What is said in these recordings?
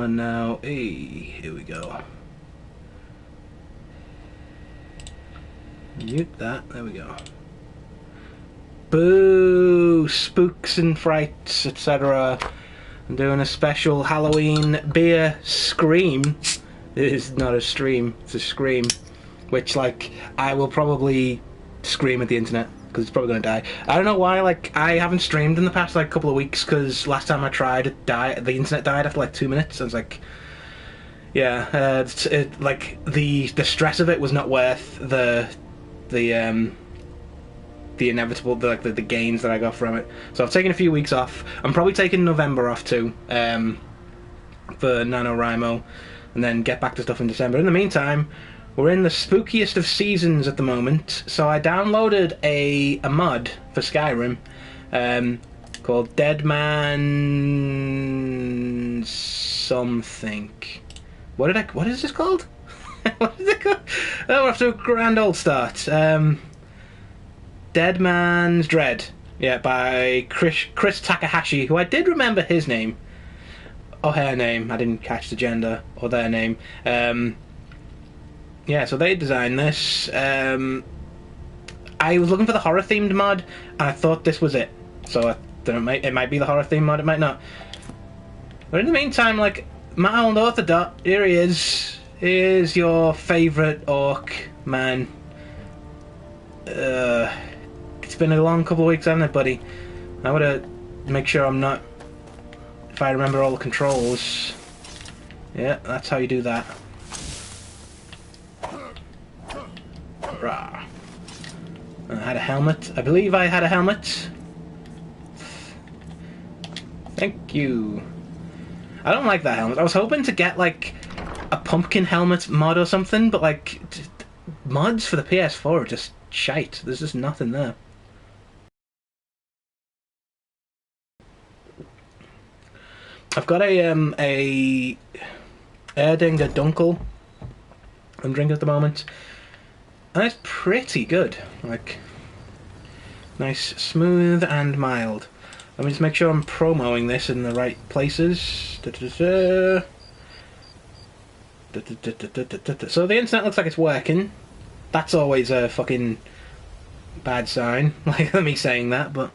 on now. Hey, here we go. Mute that. There we go. Boo! Spooks and frights, etc. I'm doing a special Halloween beer scream. It is not a stream, it's a scream. Which, like, I will probably scream at the internet, because it's probably going to die. I don't know why, like, I haven't streamed in the past, like, couple of weeks, because last time I tried, the internet died after, like, 2 minutes. I was like, yeah, like, the stress of it was not worth the inevitable, the gains that I got from it. So I've taken a few weeks off. I'm probably taking November off too, for NaNoWriMo, and then get back to stuff in December. In the meantime, we're in the spookiest of seasons at the moment, so I downloaded a mod for Skyrim, called Deadman something. What is this called? What is it called? Oh, we're off to a grand old start. Dead Man's Dread. Yeah, by Chris Takahashi, who I did remember his name. Or her name. I didn't catch the gender. Or their name. Yeah, so they designed this. I was looking for the horror-themed mod, and I thought this was it. So I don't know, it might be the horror-themed mod, it might not. But in the meantime, like, my old author dot, here he is. Here's your favourite orc man. It's been a long couple of weeks, hasn't it, buddy? I gotta make sure I'm not... If I remember all the controls. Yeah, that's how you do that. Rah. I had a helmet. I believe I had a helmet. Thank you. I don't like that helmet. I was hoping to get, like, a pumpkin helmet mod or something, but, like, mods for the PS4 are just shite. There's just nothing there. I've got a Erdinger Dunkel I'm drinking at the moment, and it's pretty good. Like, nice, smooth and mild. Let me just make sure I'm promoting this in the right places. So the internet looks like it's working. That's always a fucking bad sign, like me saying that, but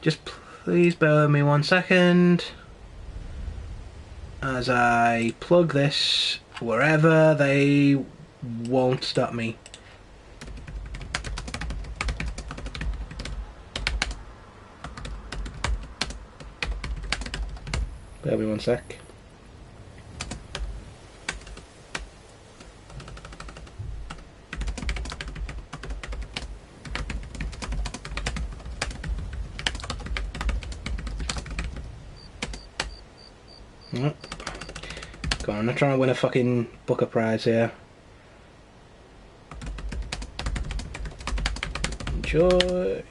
just please bear with me 1 second as I plug this wherever they won't stop me. Bear with me 1 sec. Nope. Come on, I'm not trying to win a fucking Booker Prize here. Enjoy.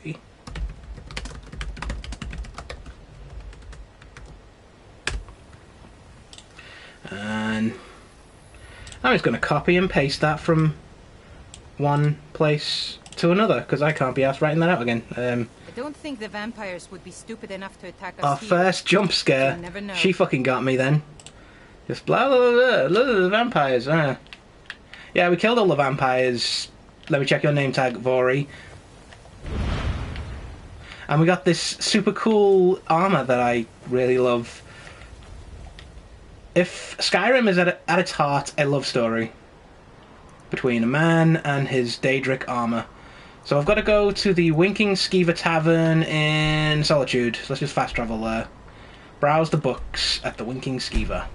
And I'm just going to copy and paste that from one place to another, because I can't be asked writing that out again. I don't think the vampires would be stupid enough to attack us. Our first jump scare. You never know. She fucking got me then. Just blah blah blah blah, the vampires. Yeah, we killed all the vampires. Let me check your name tag, Vori. And we got this super cool armor that I really love. If Skyrim is at its heart a love story between a man and his Daedric armor. So I've got to go to the Winking Skeever Tavern in Solitude. So let's just fast travel there. Browse the books at the Winking Skeever.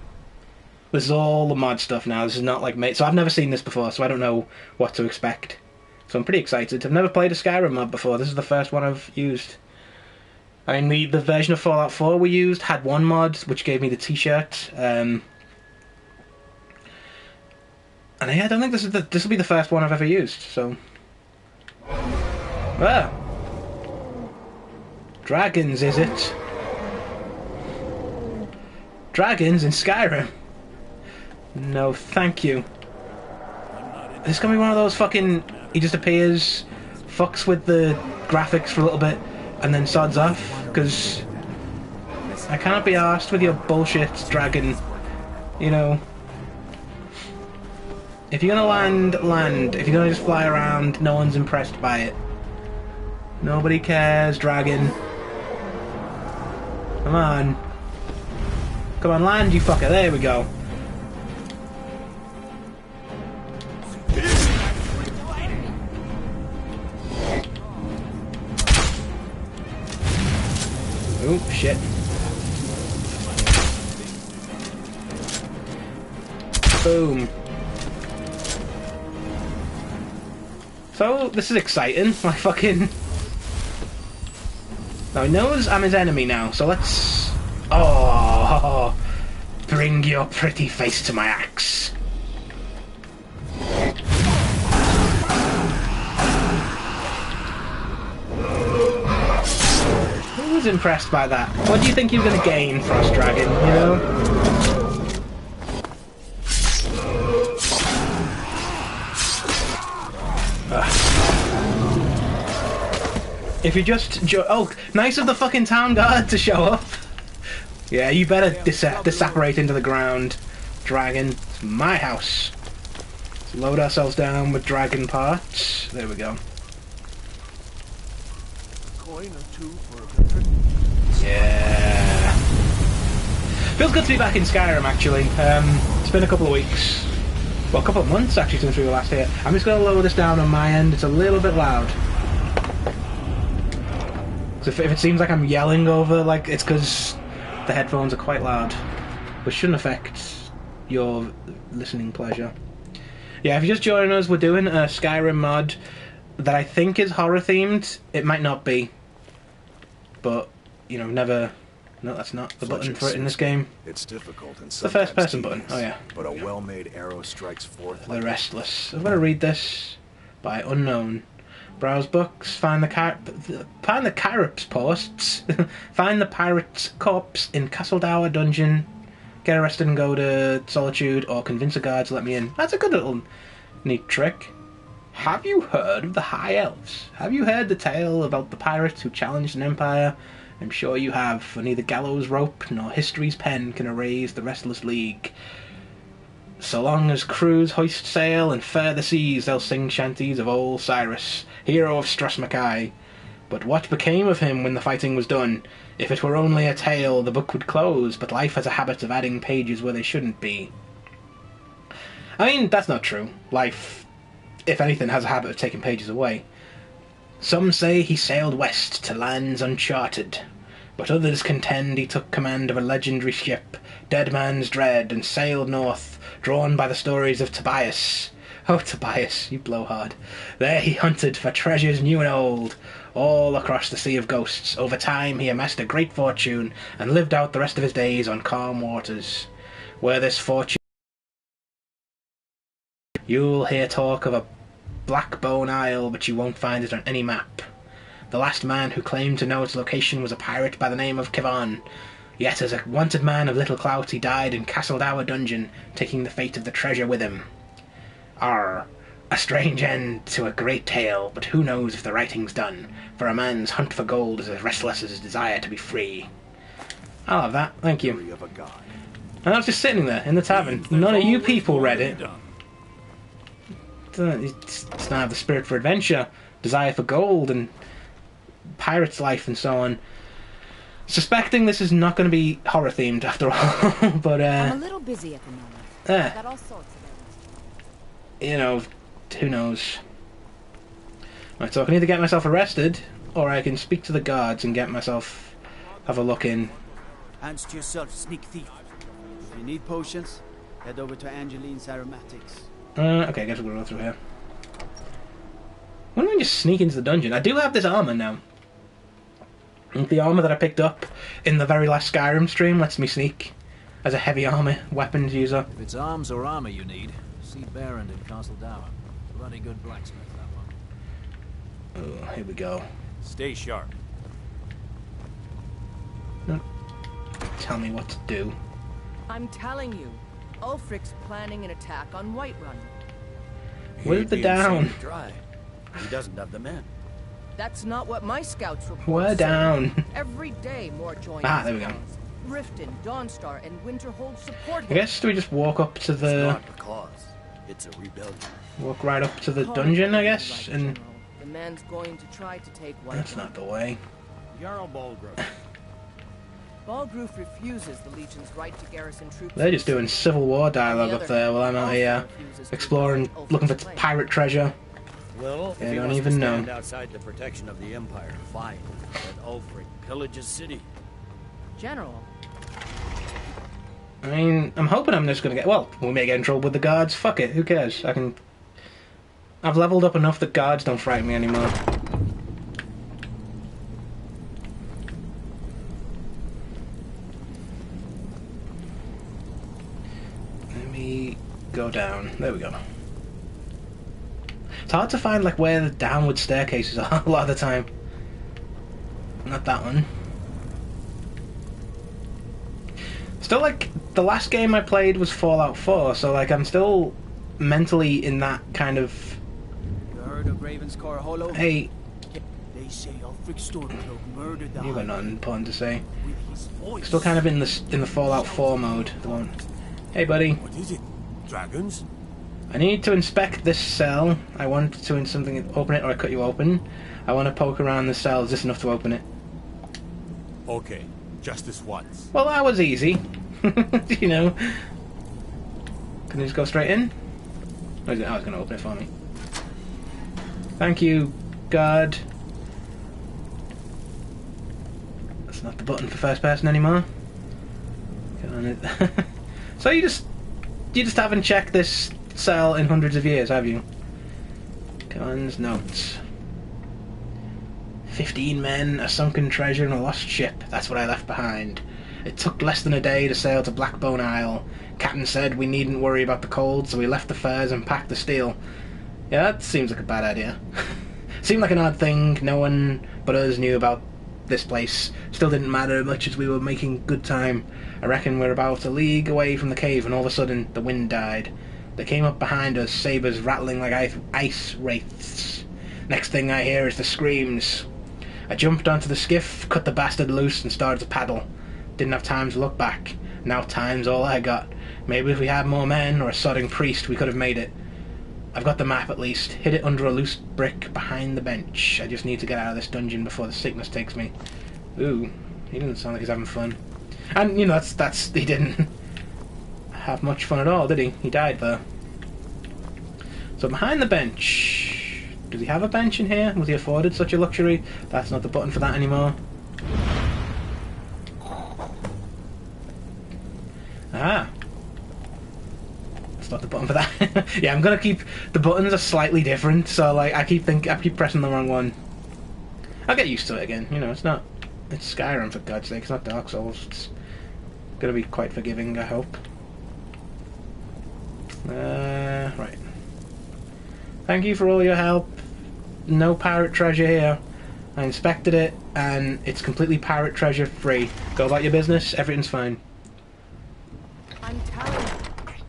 This is all the mod stuff now. This is not like so I've never seen this before, so I don't know what to expect. So I'm pretty excited. I've never played a Skyrim mod before. This is the first one I've used. I mean, the version of Fallout 4 we used had one mod, which gave me the t-shirt. And yeah, I don't think this will be the first one I've ever used, so... Ah! Dragons, is it? Dragons in Skyrim? No, thank you. This is gonna be one of those fucking... He just appears, fucks with the graphics for a little bit, and then sods off, because I can't be arsed with your bullshit dragon You know, if you're gonna land, land. If you're gonna just fly around, no one's impressed by it. Nobody cares, dragon. Come on. Come on, land, you fucker. There we go. Oh, shit. Boom. So, this is exciting. Like, fucking... Now, he knows I'm his enemy now, so let's... Oh! Bring your pretty face to my axe. Who was impressed by that? What do you think you're going to gain, Frost Dragon, you know? If you just... Oh, nice of the fucking town guard to show up. Yeah, you better disapparate into the ground, dragon. It's my house. Let's load ourselves down with dragon parts. There we go. Coin or two for a Yeah. Feels good to be back in Skyrim, actually. It's been a couple of weeks. Well, a couple of months, actually, since we were last here. I'm just going to lower this down on my end. It's a little bit loud. So if it seems like I'm yelling over, like, it's because the headphones are quite loud, which shouldn't affect your listening pleasure. Yeah, if you're just joining us, we're doing a Skyrim mod that I think is horror themed. It might not be, but you know, never. No, that's not the button for it in this game. It's difficult and the first person button. Oh yeah. But a well-made arrow strikes forth. The Restless. I'm gonna read this by unknown. Browse books. Find the pirate's posts. Find the pirate's corpse in Castledower dungeon. Get arrested and go to Solitude, or convince a guard to let me in. That's a good little neat trick. Have you heard of the High Elves? Have you heard the tale about the pirates who challenged an empire? I'm sure you have, for neither gallows rope nor history's pen can erase the Restless League. So long as crews hoist sail and fare the seas, they'll sing shanties of old Cyrus, hero of Strathmackay. But what became of him when the fighting was done? If it were only a tale, the book would close, but life has a habit of adding pages where they shouldn't be. I mean, that's not true. Life, if anything, has a habit of taking pages away. Some say he sailed west to lands uncharted, but others contend he took command of a legendary ship, Dead Man's Dread, and sailed north, drawn by the stories of Tobias. Oh, Tobias, you blow hard. There he hunted for treasures new and old, all across the Sea of Ghosts. Over time he amassed a great fortune, and lived out the rest of his days on calm waters. Where this fortune... You'll hear talk of a Blackbone Isle, but you won't find it on any map. The last man who claimed to know its location was a pirate by the name of Kevon. Yet as a wanted man of little clout, he died in Castledower dungeon, taking the fate of the treasure with him. Arr, a strange end to a great tale, but who knows if the writing's done, for a man's hunt for gold is as restless as his desire to be free. I'll have that, thank you. And I was just sitting there, in the tavern. None of you people read it. It's not have the spirit for adventure, desire for gold, and pirate's life, and so on. Suspecting this is not going to be horror themed after all, but I'm a little busy at the moment. I've got all sorts of errands. You know, who knows? Right, so I can either get myself arrested, or I can speak to the guards and get myself have a look in. Hands to yourself, sneak thief. If you need potions, head over to Angeline's Aromatics. Okay, I guess we'll go through here. Why don't we just sneak into the dungeon? I do have this armor now. And the armor that I picked up in the very last Skyrim stream lets me sneak as a heavy armor weapons user. If it's arms or armor you need, see Baron in Castle Dower. Bloody good blacksmith, that one. Oh, here we go. Stay sharp. Don't tell me what to do. I'm telling you, Ulfric's planning an attack on Whiterun. Where's the down? Dry. He doesn't have the men. That's not what my scouts report. We're down. Every day more join. Ah, there we go. Riften, Dawnstar, and Winterhold support I him. guess do we just walk up to It's the... not a cause. It's a rebellion. Walk right up to the Call dungeon, it I what you guess, like, and... General. The man's going to try to take White That's not the way. Jarl Balgruuf. Balgruuf refuses the Legion's right to garrison troops. They're just doing Civil War dialogue up there while I'm out here exploring, looking for pirate treasure. Well, Yeah, if I he don't wants even to know. stand outside the protection of the Empire, fine. Let Ulfric pillage his city. General, I mean, I'm hoping I'm just gonna get... Well, we may get in trouble with the guards. Fuck it, who cares? I've leveled up enough that guards don't frighten me anymore. Let me go down. There we go. It's hard to find, like, where the downward staircases are a lot of the time. Not that one. Still, like, the last game I played was Fallout 4, so, like, I'm still mentally in that kind of... You heard of Ravenscore Hollow? Hey, They say Ulfric Stormcloak murdered the you got Hive nothing important to say. with his voice. Still kind of in the Fallout 4 mode. The one. Hey, buddy. What is it? Dragons? I need to inspect this cell. I want to open it, or I cut you open. I want to poke around the cell. Is this enough to open it? Okay, just this once. Well, that was easy. You know. Can you just go straight in? Or is it? I was going to open it for me. Thank you, guard. That's not the button for first person anymore. Get on it. So you just haven't checked this cell in hundreds of years, have you? Guns, notes. 15 men, a sunken treasure, and a lost ship. That's what I left behind. It took less than a day to sail to Blackbone Isle. Captain said we needn't worry about the cold, so we left the furs and packed the steel. Yeah, that seems like a bad idea. Seemed like an odd thing. No one but us knew about this place. Still didn't matter much as we were making good time. I reckon we're about a league away from the cave, and all of a sudden the wind died. They came up behind us, sabers rattling like ice wraiths. Next thing I hear is the screams. I jumped onto the skiff, cut the bastard loose, and started to paddle. Didn't have time to look back. Now time's all I got. Maybe if we had more men or a sodding priest, we could have made it. I've got the map at least. Hid it under a loose brick behind the bench. I just need to get out of this dungeon before the sickness takes me. Ooh, he doesn't sound like he's having fun. And, you know, that's he didn't have much fun at all, did he? He died there. So behind the bench... Does he have a bench in here? Was he afforded such a luxury? That's not the button for that anymore. Ah. That's not the button for that. Yeah, I'm gonna keep... The buttons are slightly different, so, like, I keep pressing the wrong one. I'll get used to it again, you know, it's not... It's Skyrim, for God's sake, it's not Dark Souls. It's gonna be quite forgiving, I hope. Right. Thank you for all your help. No pirate treasure here. I inspected it, and it's completely pirate treasure free. Go about your business, everything's fine. I'm telling you,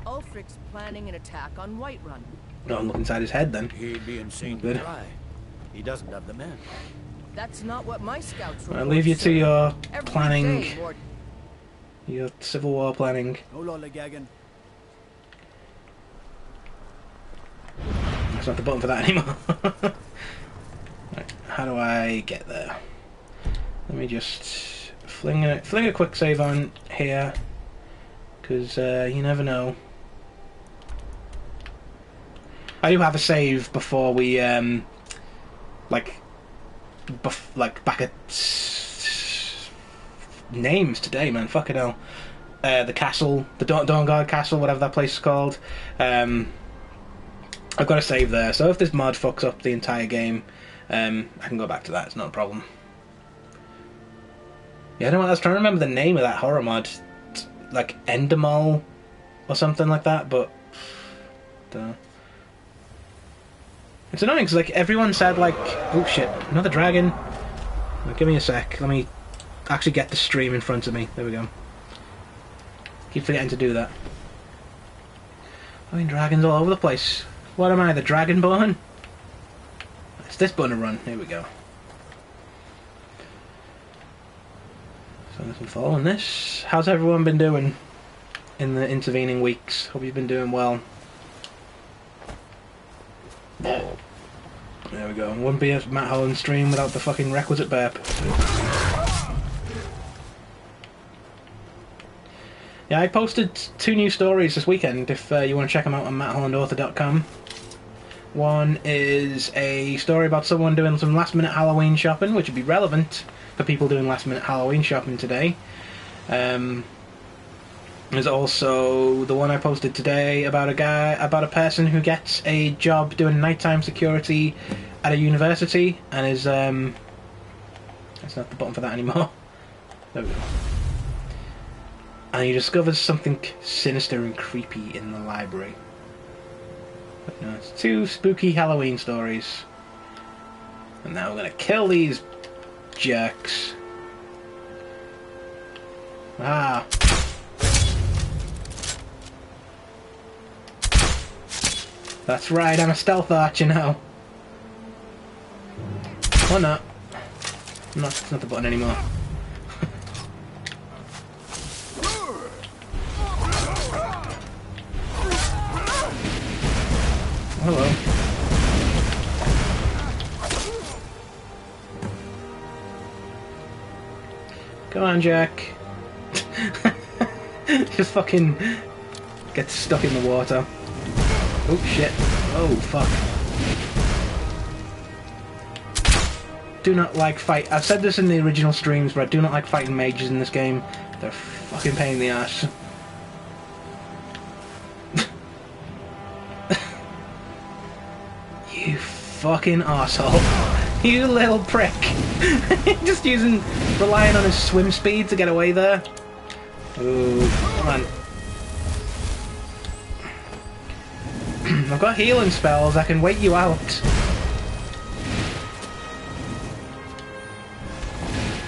Ulfric's planning an attack on Whiterun. Don't look inside his head, then. He'd be insane Good. to try. He doesn't have the men. That's not what my scouts report. I'll leave you to your Every planning. day, Lord. Your Civil War planning. No lollygagging. That's not the button for that anymore. Right, how do I get there? Let me just fling a quick save on here, because you never know. I do have a save before we back at names today, man. Fucking hell. The castle, the Dawnguard Castle, whatever that place is called. I've got a save there, so if this mod fucks up the entire game, I can go back to that. It's not a problem. Yeah, I don't know. I was trying to remember the name of that horror mod, like Endemol or something like that, but it's annoying because like everyone said like, oh shit, another dragon. Give me a sec. Let me actually get the stream in front of me. There we go. Keep forgetting to do that. I mean, dragons all over the place. What am I, the Dragonborn? It's this button to run. Here we go. So I'm following this. How's everyone been doing in the intervening weeks? Hope you've been doing well. There we go. Wouldn't be a Matt Holland stream without the fucking requisite burp. Yeah, I posted 2 new stories this weekend if you want to check them out on matthollandauthor.com. One is a story about someone doing some last minute Halloween shopping, which would be relevant for people doing last minute Halloween shopping today. There's also the one I posted today about a person who gets a job doing nighttime security at a university and is that's not the button for that anymore. There we go. And he discovers something sinister and creepy in the library. But no, it's 2 spooky Halloween stories. And now we're gonna kill these jerks. Ah. That's right, I'm a stealth archer now. Or not. No, it's not the button anymore. Hello. Come on, Jack. Just fucking gets stuck in the water. Oh shit. Oh fuck. Do not like fight. I've said this in the original streams, but I do not like fighting mages in this game. They're a fucking pain in the ass. You fucking arsehole. You little prick. Just relying on his swim speed to get away there. Ooh, come on. I've got healing spells, I can wait you out.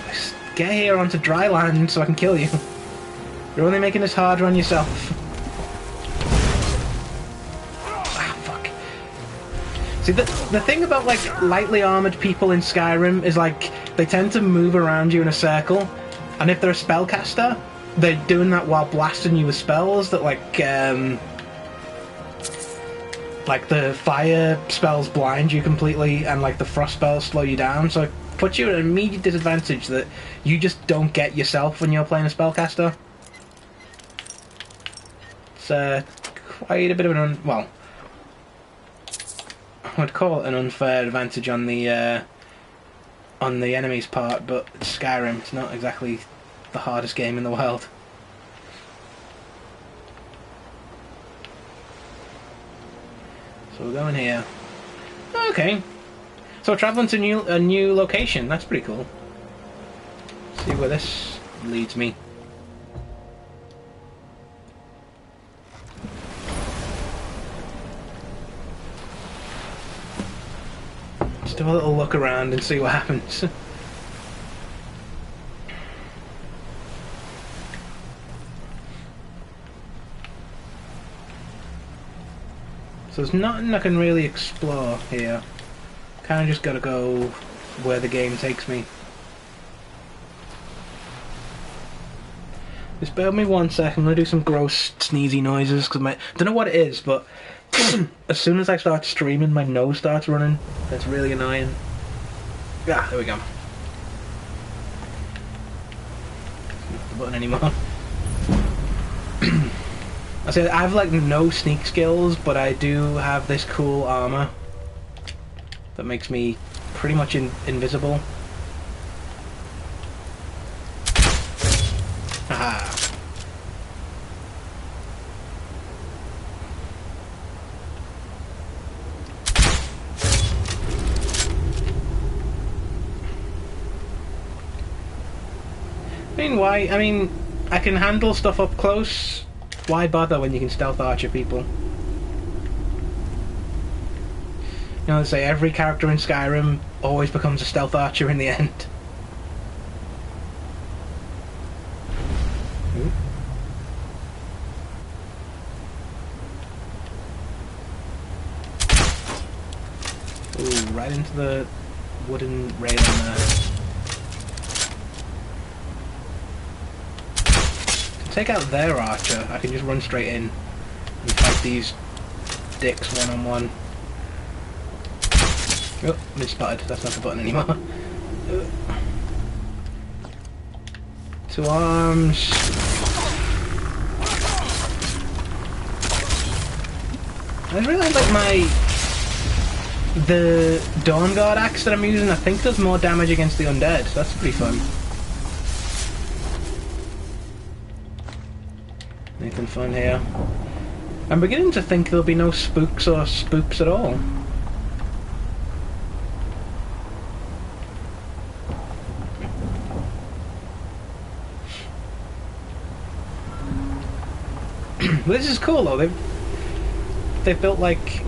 Just get here onto dry land so I can kill you. You're only making this harder on yourself. See, the thing about, like, lightly armoured people in Skyrim is, like, they tend to move around you in a circle, and if they're a spellcaster, they're doing that while blasting you with spells that, like the fire spells blind you completely, and, like, the frost spells slow you down, so it puts you at an immediate disadvantage that you just don't get yourself when you're playing a spellcaster. It's, quite a bit of an well, I'd call it an unfair advantage on the enemy's part, but it's Skyrim. It's not exactly the hardest game in the world. So we're going here. Okay. So we're traveling to a new location. That's pretty cool. See where this leads me. Just have a little look around and see what happens. So there's nothing I can really explore here. Kinda just gotta go where the game takes me. Just bear with me 1 second, I'm gonna do some gross sneezy noises, because I don't know what it is, but as soon as I start streaming, my nose starts running. That's really annoying. Ah, there we go. Not the button anymore. I said I have like no sneak skills, but I do have this cool armor that makes me pretty much invisible. Haha. I mean, I can handle stuff up close. Why bother when you can stealth archer people? You know, they say every character in Skyrim always becomes a stealth archer in the end. Ooh, right into the wooden railing there. take out their archer, I can just run straight in and fight these dicks one-on-one. Oh, mid-spotted. That's not the button anymore. 2 arms. I really like the Dawn Guard axe that I'm using. I think does more damage against the undead. So that's pretty fun. Anything fun here? I'm beginning to think there'll be no spooks or spoops at all. This is cool though. They've built like,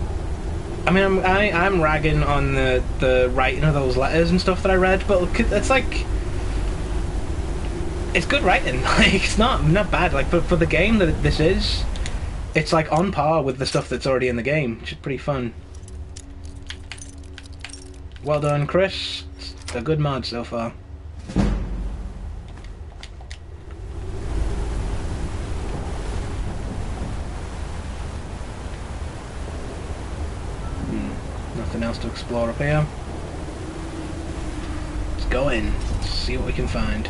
I mean, I'm ragging on the writing of those letters and stuff that I read, but it's like, it's good writing. Like, it's not bad. Like for the game that this is, it's like on par with the stuff that's already in the game, which is pretty fun. Well done, Chris. It's a good mod so far. Nothing else to explore up here. Let's go in, see what we can find.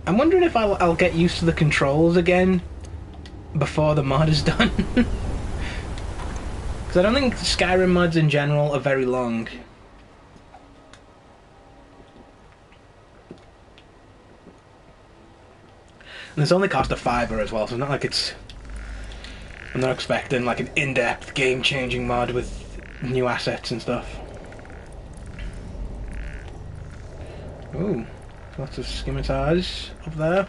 I'm wondering if I'll get used to the controls again before the mod is done. Because I don't think Skyrim mods in general are very long. And it's only cost a $5 as well, so it's not like it's... I'm not expecting like an in-depth, game-changing mod with new assets and stuff. Ooh, lots of scimitars up there.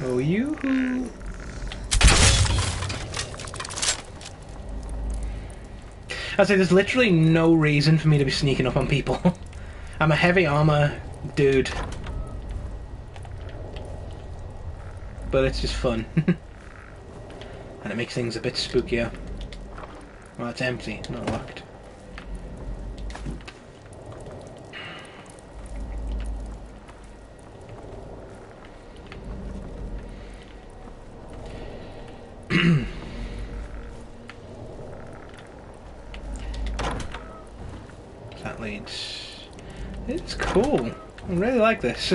Oh, you. I'd say there's literally no reason for me to be sneaking up on people. I'm a heavy armor dude. But it's just fun. And it makes things a bit spookier. Well, it's empty, not locked. That leads... It's cool. I really like this.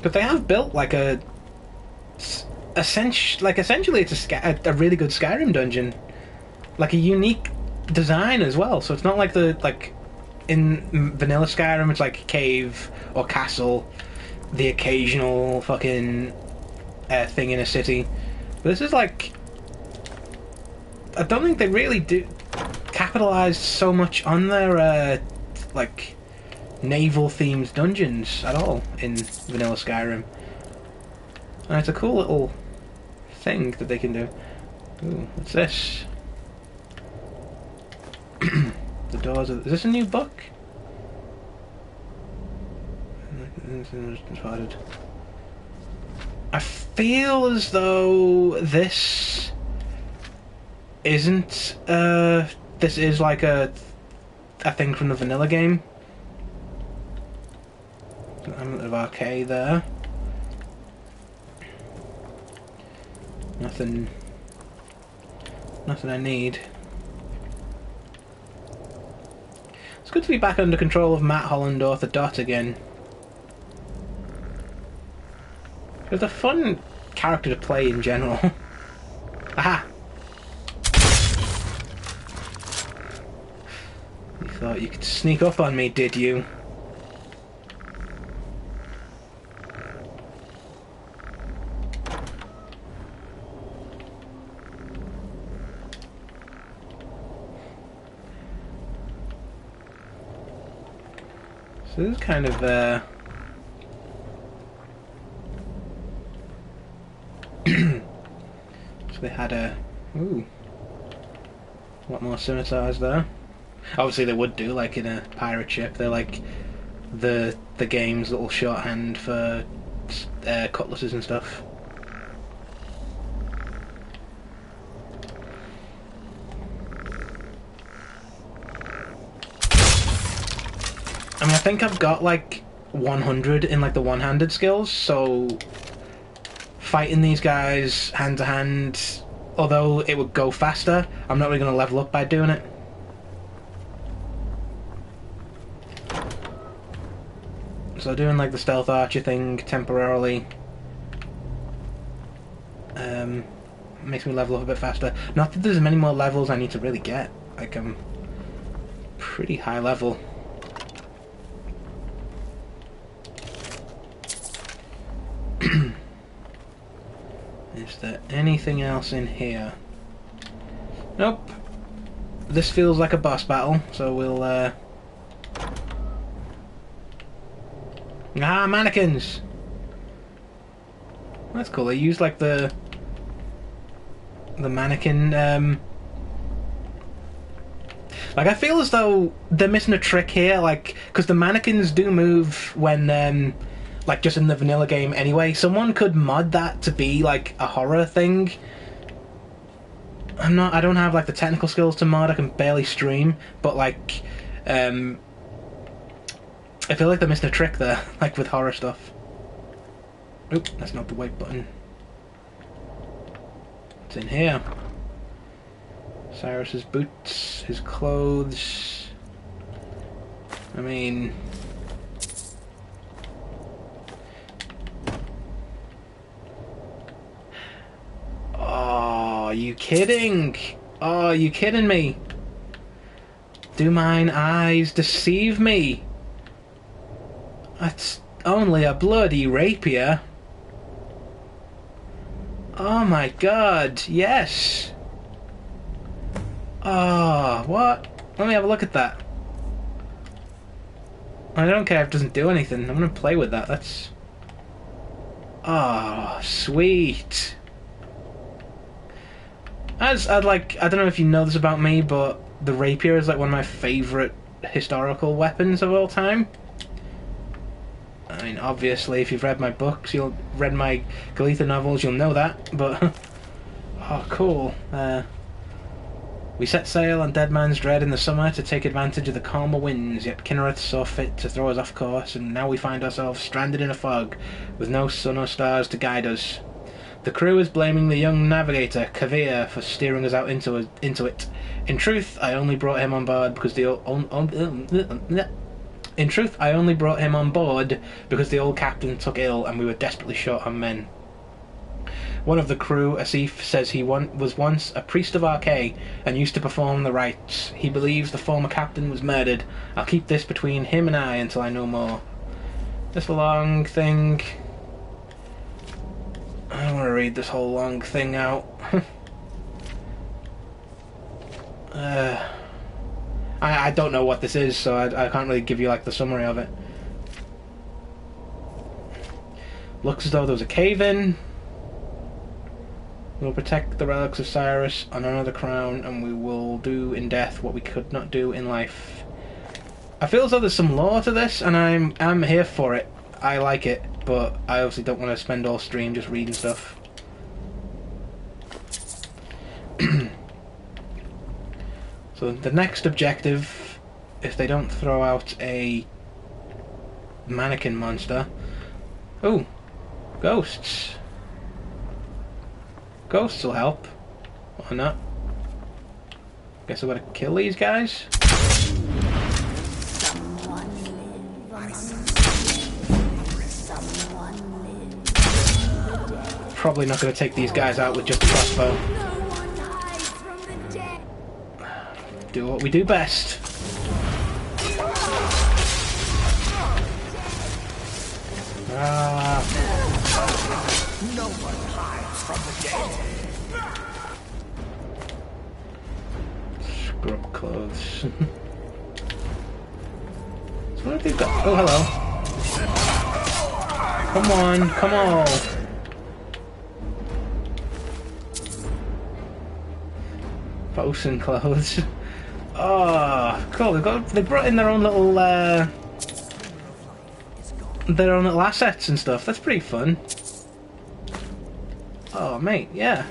But they have built like essentially it's a really good Skyrim dungeon, like a unique design as well. So it's not like in vanilla Skyrim it's like cave or castle, the occasional fucking thing in a city. But this is like, I don't think they really do capitalized so much on their like naval themed dungeons at all in vanilla Skyrim. And it's a cool little thing that they can do. Ooh, what's this? The doors of... Is this a new book? I feel as though this isn't this is like a thing from the vanilla game. Amulet of Arcade there. Nothing I need. It's good to be back under control of Matt Holland, author Dot again. It's a fun character to play in general. Aha! You thought you could sneak up on me, did you? So this is kind of so they had a lot more scimitars there. Obviously, they would do, like, in a pirate ship. They're like the game's little shorthand for cutlasses and stuff. I mean, I think I've got like 100 in like the one-handed skills, so fighting these guys hand to hand, although it would go faster, I'm not really going to level up by doing it. So doing like the stealth archer thing temporarily makes me level up a bit faster. Not that there's many more levels I need to really get. Like, I'm pretty high level. Is there anything else in here? Nope. This feels like a boss battle, so we'll mannequins! That's cool. They use like the mannequin like, I feel as though they're missing a trick here, like, because the mannequins do move when like just in the vanilla game anyway. Someone could mod that to be like a horror thing. I don't have like the technical skills to mod. I can barely stream, but like I feel like they're missing a trick there, like with horror stuff. Oop, that's not the white button. What's in here? Cyrus's boots, his clothes. I mean, oh, are you kidding? Oh, are you kidding me? Do mine eyes deceive me? That's only a bloody rapier. Oh my god, yes! Oh, what? Let me have a look at that. I don't care if it doesn't do anything. I'm gonna play with that. That's... oh, sweet. As I'd like, I don't know if you know this about me, but the rapier is like one of my favourite historical weapons of all time. I mean, obviously, if you've read my books, read my Galitha novels, you'll know that, but... oh, cool. We set sail on Dead Man's Dread in the summer to take advantage of the calmer winds, yet Kinnereth saw fit to throw us off course, and now we find ourselves stranded in a fog, with no sun or stars to guide us. The crew is blaming the young navigator, Kavir, for steering us out into it. In truth, I only brought him on board because the old captain took ill and we were desperately short on men. One of the crew, Asif, says he was once a priest of Archay and used to perform the rites. He believes the former captain was murdered. I'll keep this between him and I until I know more. This long thing... I don't want to read this whole long thing out. I don't know what this is, so I can't really give you like the summary of it. Looks as though there was a cave-in. We will protect the relics of Cyrus and honor the crown, and we will do in death what we could not do in life. I feel as though there's some lore to this, and I'm here for it. I like it, but I obviously don't want to spend all stream just reading stuff. So the next objective, if they don't throw out a mannequin monster... oh, ghosts. Ghosts will help. Or not. Guess I've got to kill these guys. Probably not going to take these guys out with just a crossbow. Do what we do best. No one hides from the dead. Scrub clothes. So what have they got? Oh, hello. Come on, come on. Bosun clothes. Oh, cool. They brought in their own little assets and stuff. That's pretty fun. Oh, mate, yeah.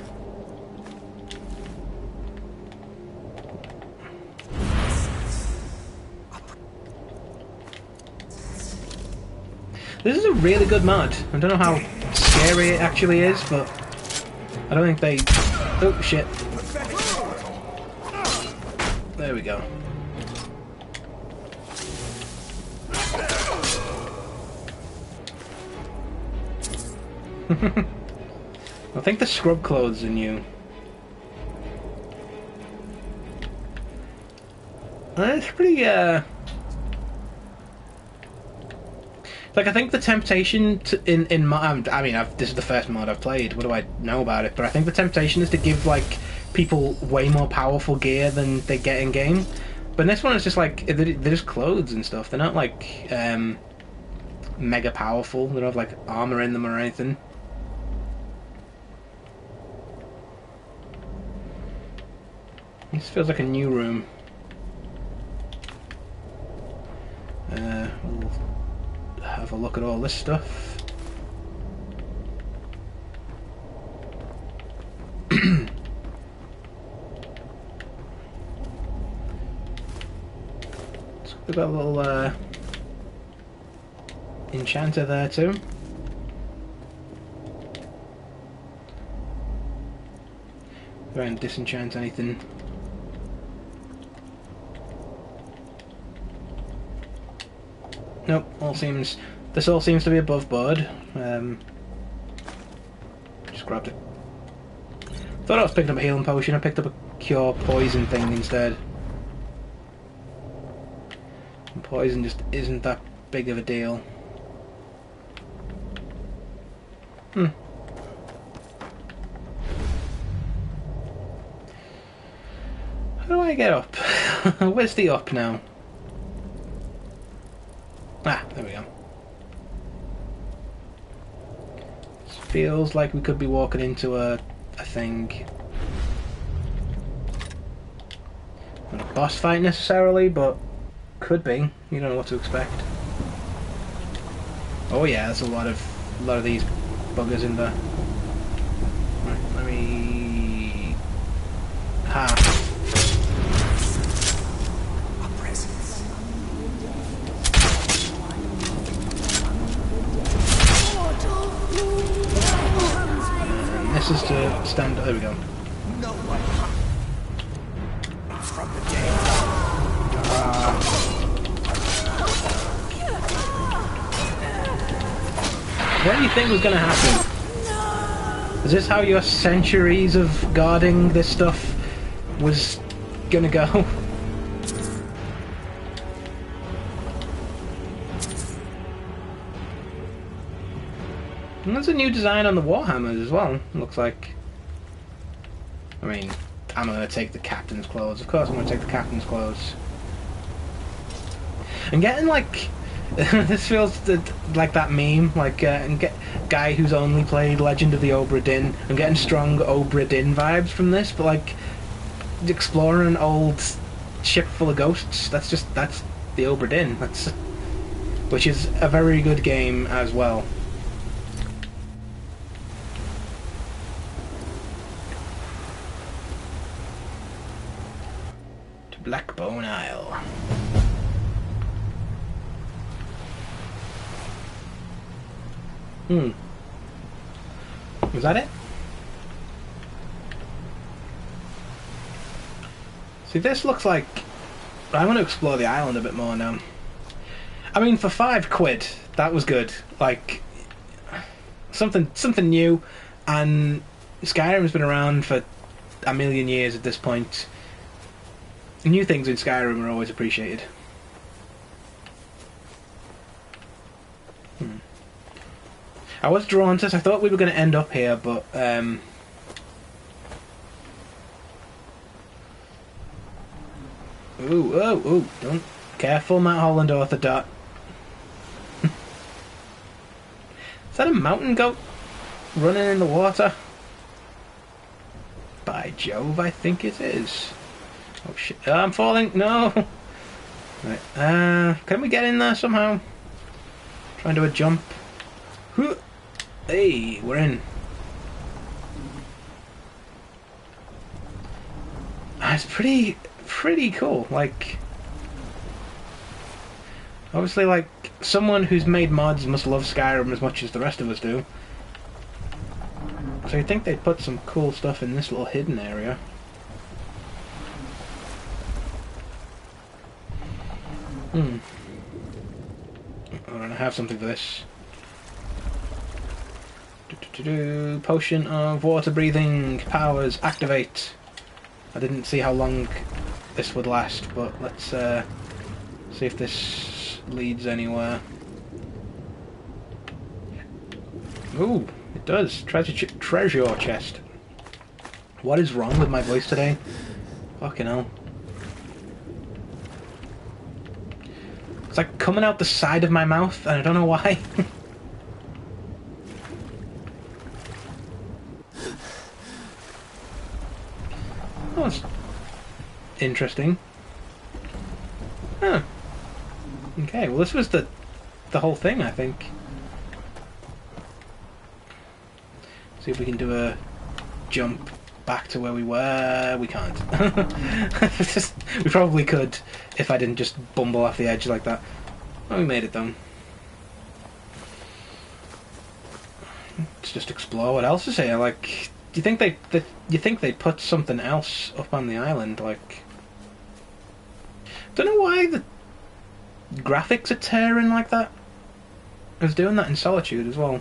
This is a really good mod. I don't know how scary it actually is, but I don't think they... Oh, shit. There we go. I think the scrub clothes are new. It's pretty, like, I think the temptation to, in mod, I mean, this is the first mod I've played, what do I know about it? But I think the temptation is to give, like, people way more powerful gear than they get in-game. But in this one, it's just, like, they're just clothes and stuff. They're not, like, mega powerful. They don't have, like, armor in them or anything. This feels like a new room. We'll have a look at all this stuff. So we've got a little enchanter there too. Try and disenchant anything. Nope, this all seems to be above board. Just grabbed it. Thought I was picking up a healing potion, I picked up a cure poison thing instead. And poison just isn't that big of a deal. How do I get up? Where's the up now? Ah, there we go. This feels like we could be walking into a thing. Not a boss fight necessarily, but could be. You don't know what to expect. Oh yeah, there's a lot of these buggers in there. Right, let me... Ha! This is to stand... There we go. No one from the day. What do you think was going to happen? Is this how your centuries of guarding this stuff was going to go? And there's a new design on the Warhammers as well, looks like. I mean, I'm going to take the captain's clothes. Of course I'm going to take the captain's clothes. And getting, like... this feels like that meme, like, guy who's only played Legend of the Obra Dinn. I'm getting strong Obra Dinn vibes from this, but, like, exploring an old ship full of ghosts, that's the Obra Dinn. Which is a very good game as well. Blackbone Isle. Was that it? See, this looks like... I want to explore the island a bit more now. I mean, for £5, that was good. Like, something new, and Skyrim's been around for a million years at this point. New things in Skyrim are always appreciated. I was drawn to this. I thought we were going to end up here, but ooh, don't... Careful, Matt Holland, Arthur Dot. Is that a mountain goat running in the water? By Jove, I think it is. Oh shit! I'm falling. No. Right. Can we get in there somehow? Try and do a jump. Hey, we're in. It's pretty cool. Like, obviously, like, someone who's made mods must love Skyrim as much as the rest of us do. So you'd think they'd put some cool stuff in this little hidden area. I don't have something for this. Potion of water breathing powers activate. I didn't see how long this would last, but let's see if this leads anywhere. Ooh, it does. Treasure chest. What is wrong with my voice today? Fucking hell. It's like coming out the side of my mouth, and I don't know why. Oh, that's interesting. Huh. Okay, well this was the whole thing, I think. See if we can do a jump back to where we were. We can't. We probably could if I didn't just bumble off the edge like that. Oh, we made it though. Let's just explore what else is here. Like, do you think they put something else up on the island? Like, don't know why the graphics are tearing like that. I was doing that in Solitude as well.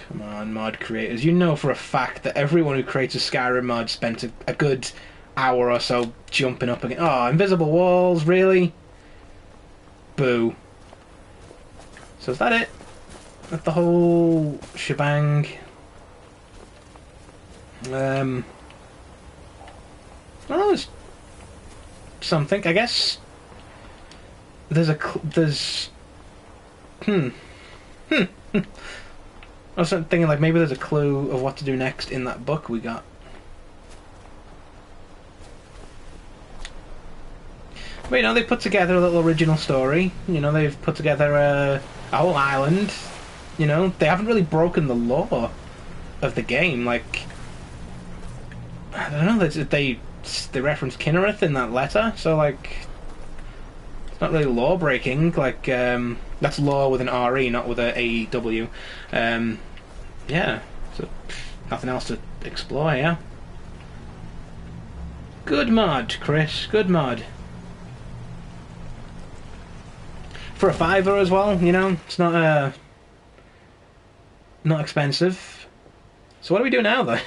Come on, mod creators. You know for a fact that everyone who creates a Skyrim mod spent a good hour or so jumping up again. Oh, invisible walls, really? Boo. So is that it? That's the whole shebang. Well, there's something. I guess there's I was thinking, like, maybe there's a clue of what to do next in that book we got. But, you know, they put together a little original story. You know, they've put together a whole island. You know, they haven't really broken the law of the game. Like, I don't know, they reference Kinnereth in that letter, so, like, it's not really law breaking. Like, that's law with an RE, not with a AEW. Yeah, so nothing else to explore here. Good mod, Chris. Good mod. For a $5 as well, you know, it's not expensive. So what do we do now, though?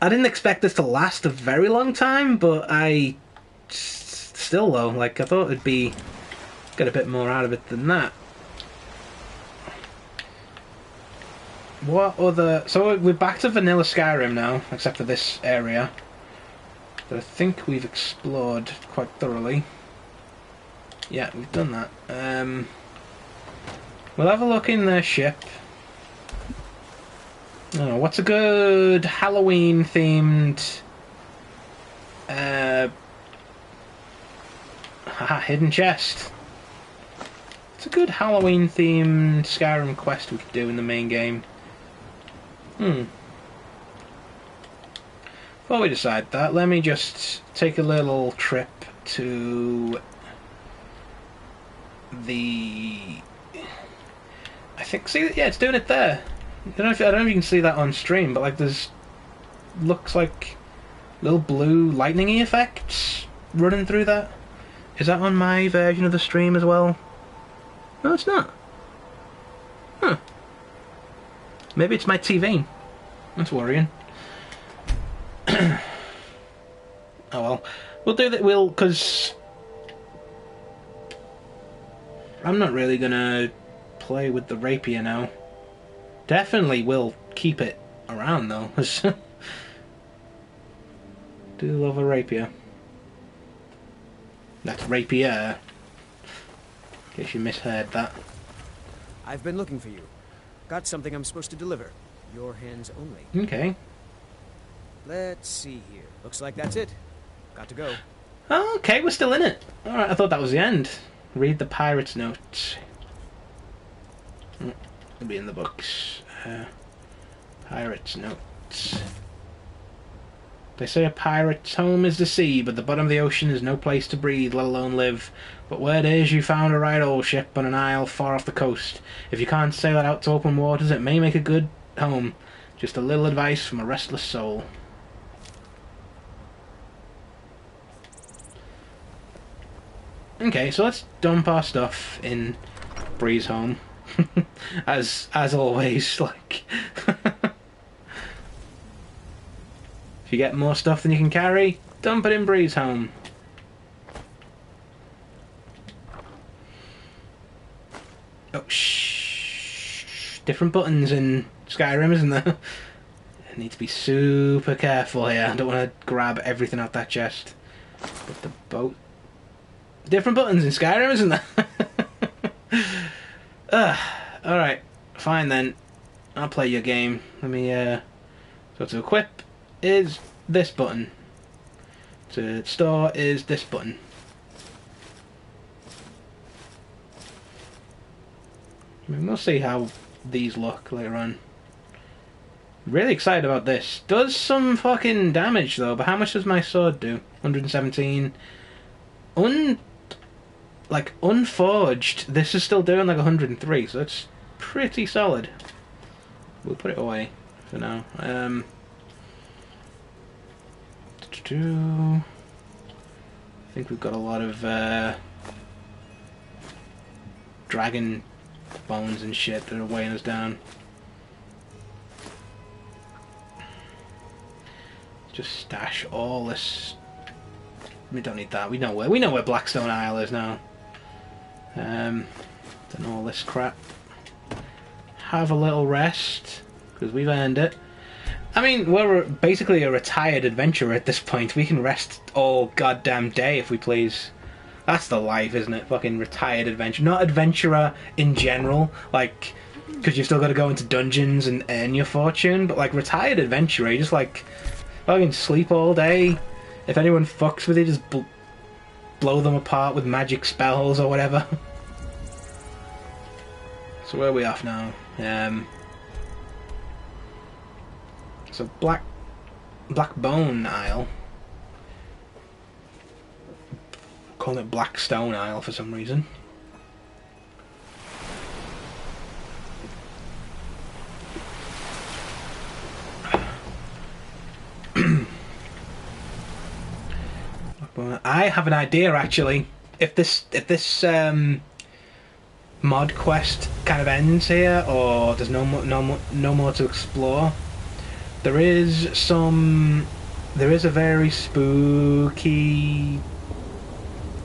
I didn't expect this to last a very long time, but still though, like, I thought it'd be get a bit more out of it than that. What other... So we're back to vanilla Skyrim now, except for this area that I think we've explored quite thoroughly. Yeah, we've done that. We'll have a look in their ship. Oh, what's a good Halloween themed hidden chest? It's a good Halloween themed Skyrim quest we could do in the main game. Before we decide that, let me just take a little trip to the... I think, see, yeah, it's doing it there. I don't know if you can see that on stream, but like there's looks like little blue lightning-y effects running through that. Is that on my version of the stream as well? No, it's not. Huh. Maybe it's my TV. That's worrying. Oh well. We'll do that, because I'm not really gonna play with the rapier now. Definitely will keep it around though. Do love a rapier. That's rapier. In case you misheard that. I've been looking for you. Got something I'm supposed to deliver. Your hands only. Okay. Let's see here. Looks like that's it. Got to go. Oh, okay, we're still in it. Alright, I thought that was the end. Read the pirate's notes. It'll be in the books. Pirate's notes. They say a pirate's home is the sea, but the bottom of the ocean is no place to breathe, let alone live. But word is you found a right old ship on an isle far off the coast. If you can't sail it out to open waters, it may make a good home. Just a little advice from a restless soul. Okay, so let's dump our stuff in Bree's home. as always, like... If you get more stuff than you can carry, dump it in Bree's home. Oh, shh. Different buttons in Skyrim, isn't there? I need to be super careful here. I don't want to grab everything out that chest. But the boat... Different buttons in Skyrim, isn't there? Alright. Fine then. I'll play your game. Let me, So to equip is this button. To store is this button. I mean, we'll see how these look later on. Really excited about this. Does some fucking damage though, but how much does my sword do? 117. Unforged, this is still doing like 103, so it's pretty solid. We'll put it away for now. I think we've got a lot of dragon bones and shit that are weighing us down. Just stash all this. We don't need that. We know where Blackstone Isle is now. Done all this crap. Have a little rest because we've earned it. I mean, we're basically a retired adventurer at this point. We can rest all goddamn day if we please. That's the life, isn't it? Fucking retired adventurer. Not adventurer in general, like, because you've still got to go into dungeons and earn your fortune, but like retired adventurer, you just like fucking sleep all day. If anyone fucks with you, just blow them apart with magic spells or whatever. So where are we off now? So Blackbone Isle. Calling it Blackstone Isle for some reason. I have an idea actually. If this mod quest kind of ends here, or there's no more to explore, there is a very spooky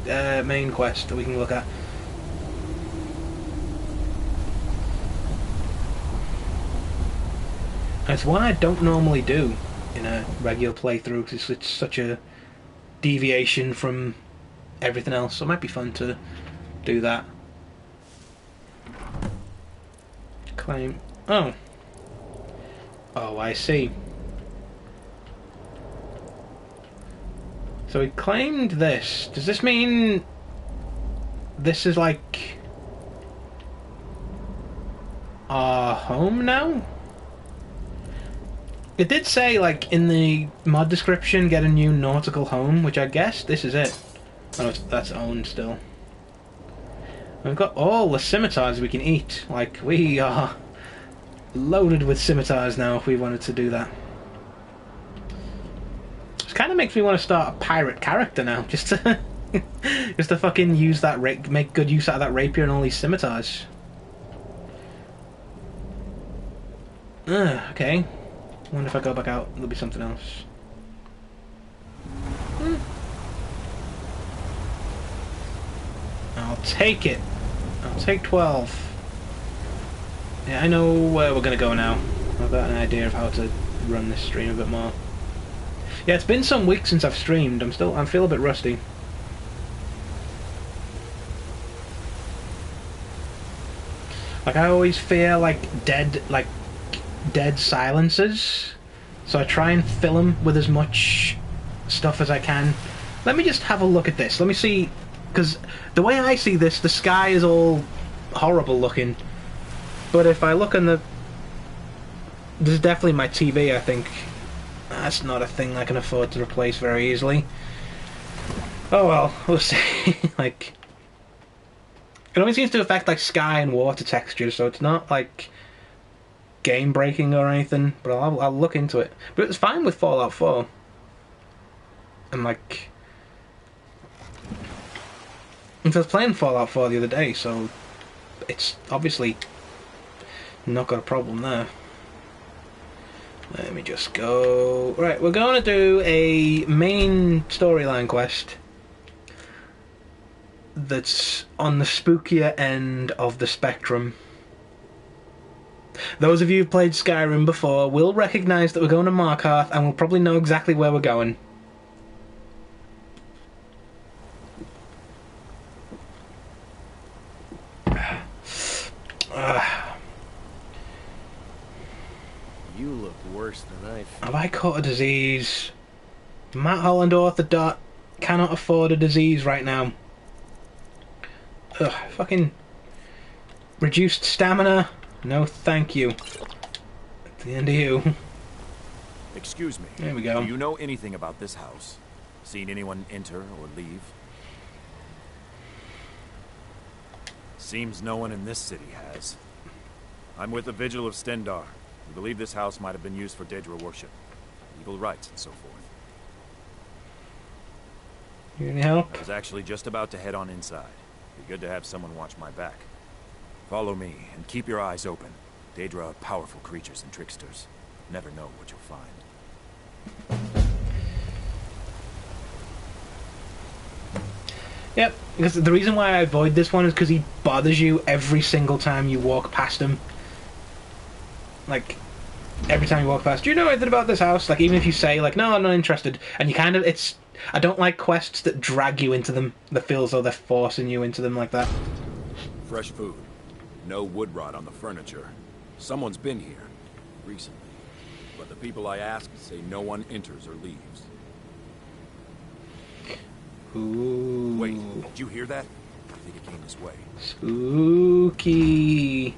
main quest that we can look at. And it's one I don't normally do in a regular playthrough because it's such a deviation from everything else, so it might be fun to do that. Claim. Oh, I see. So he claimed this. Does this mean this is like our home now? It did say, like, in the mod description, get a new nautical home, which I guess this is it. Oh, that's owned still. We've got all the scimitars we can eat. Like, we are loaded with scimitars now if we wanted to do that. It kind of makes me want to start a pirate character now, just to just to fucking use that make good use out of that rapier and all these scimitars. Okay. I wonder if I go back out, there'll be something else. I'll take it. I'll take 12. Yeah, I know where we're going to go now. I've got an idea of how to run this stream a bit more. Yeah, it's been some weeks since I've streamed. I feel a bit rusty. Like, I always fear, like, dead dead silences, so I try and fill them with as much stuff as I can. Let me just have a look at this. Let me see, because the way I see this, the sky is all horrible looking. But if I look on the... This is definitely my TV, I think. That's not a thing I can afford to replace very easily. Oh well, we'll see. Like... It only seems to affect like sky and water textures, so it's not like game breaking or anything. But I'll look into it. But it's fine with Fallout 4. And like, I was playing Fallout 4 the other day, so it's obviously not got a problem there. Let me just go. Right, we're going to do a main storyline quest that's on the spookier end of the spectrum. Those of you who've played Skyrim before will recognise that we're going to Markarth, and will probably know exactly where we're going. You look worse than I feel. Have I caught a disease? Matt Holland, author dot, cannot afford a disease right now. Ugh, fucking reduced stamina. No, thank you. At the end of you. Excuse me. There we go. Do you know anything about this house? Seen anyone enter or leave? Seems no one in this city has. I'm with the Vigil of Stendar. We believe this house might have been used for Daedra worship, evil rites, and so forth. You need help? I was actually just about to head on inside. Be good to have someone watch my back. Follow me, and keep your eyes open. Daedra are powerful creatures and tricksters. Never know what you'll find. Yep, because the reason why I avoid this one is because he bothers you every single time you walk past him. Like, every time you walk past, do you know anything about this house? Like, even if you say, like, no, I'm not interested, and you kind of, it's... I don't like quests that drag you into them, that feel as though they're forcing you into them like that. Fresh food. No wood rot on the furniture. Someone's been here. Recently. But the people I ask say no one enters or leaves. Ooh. Wait, did you hear that? I think it came this way. Spooky.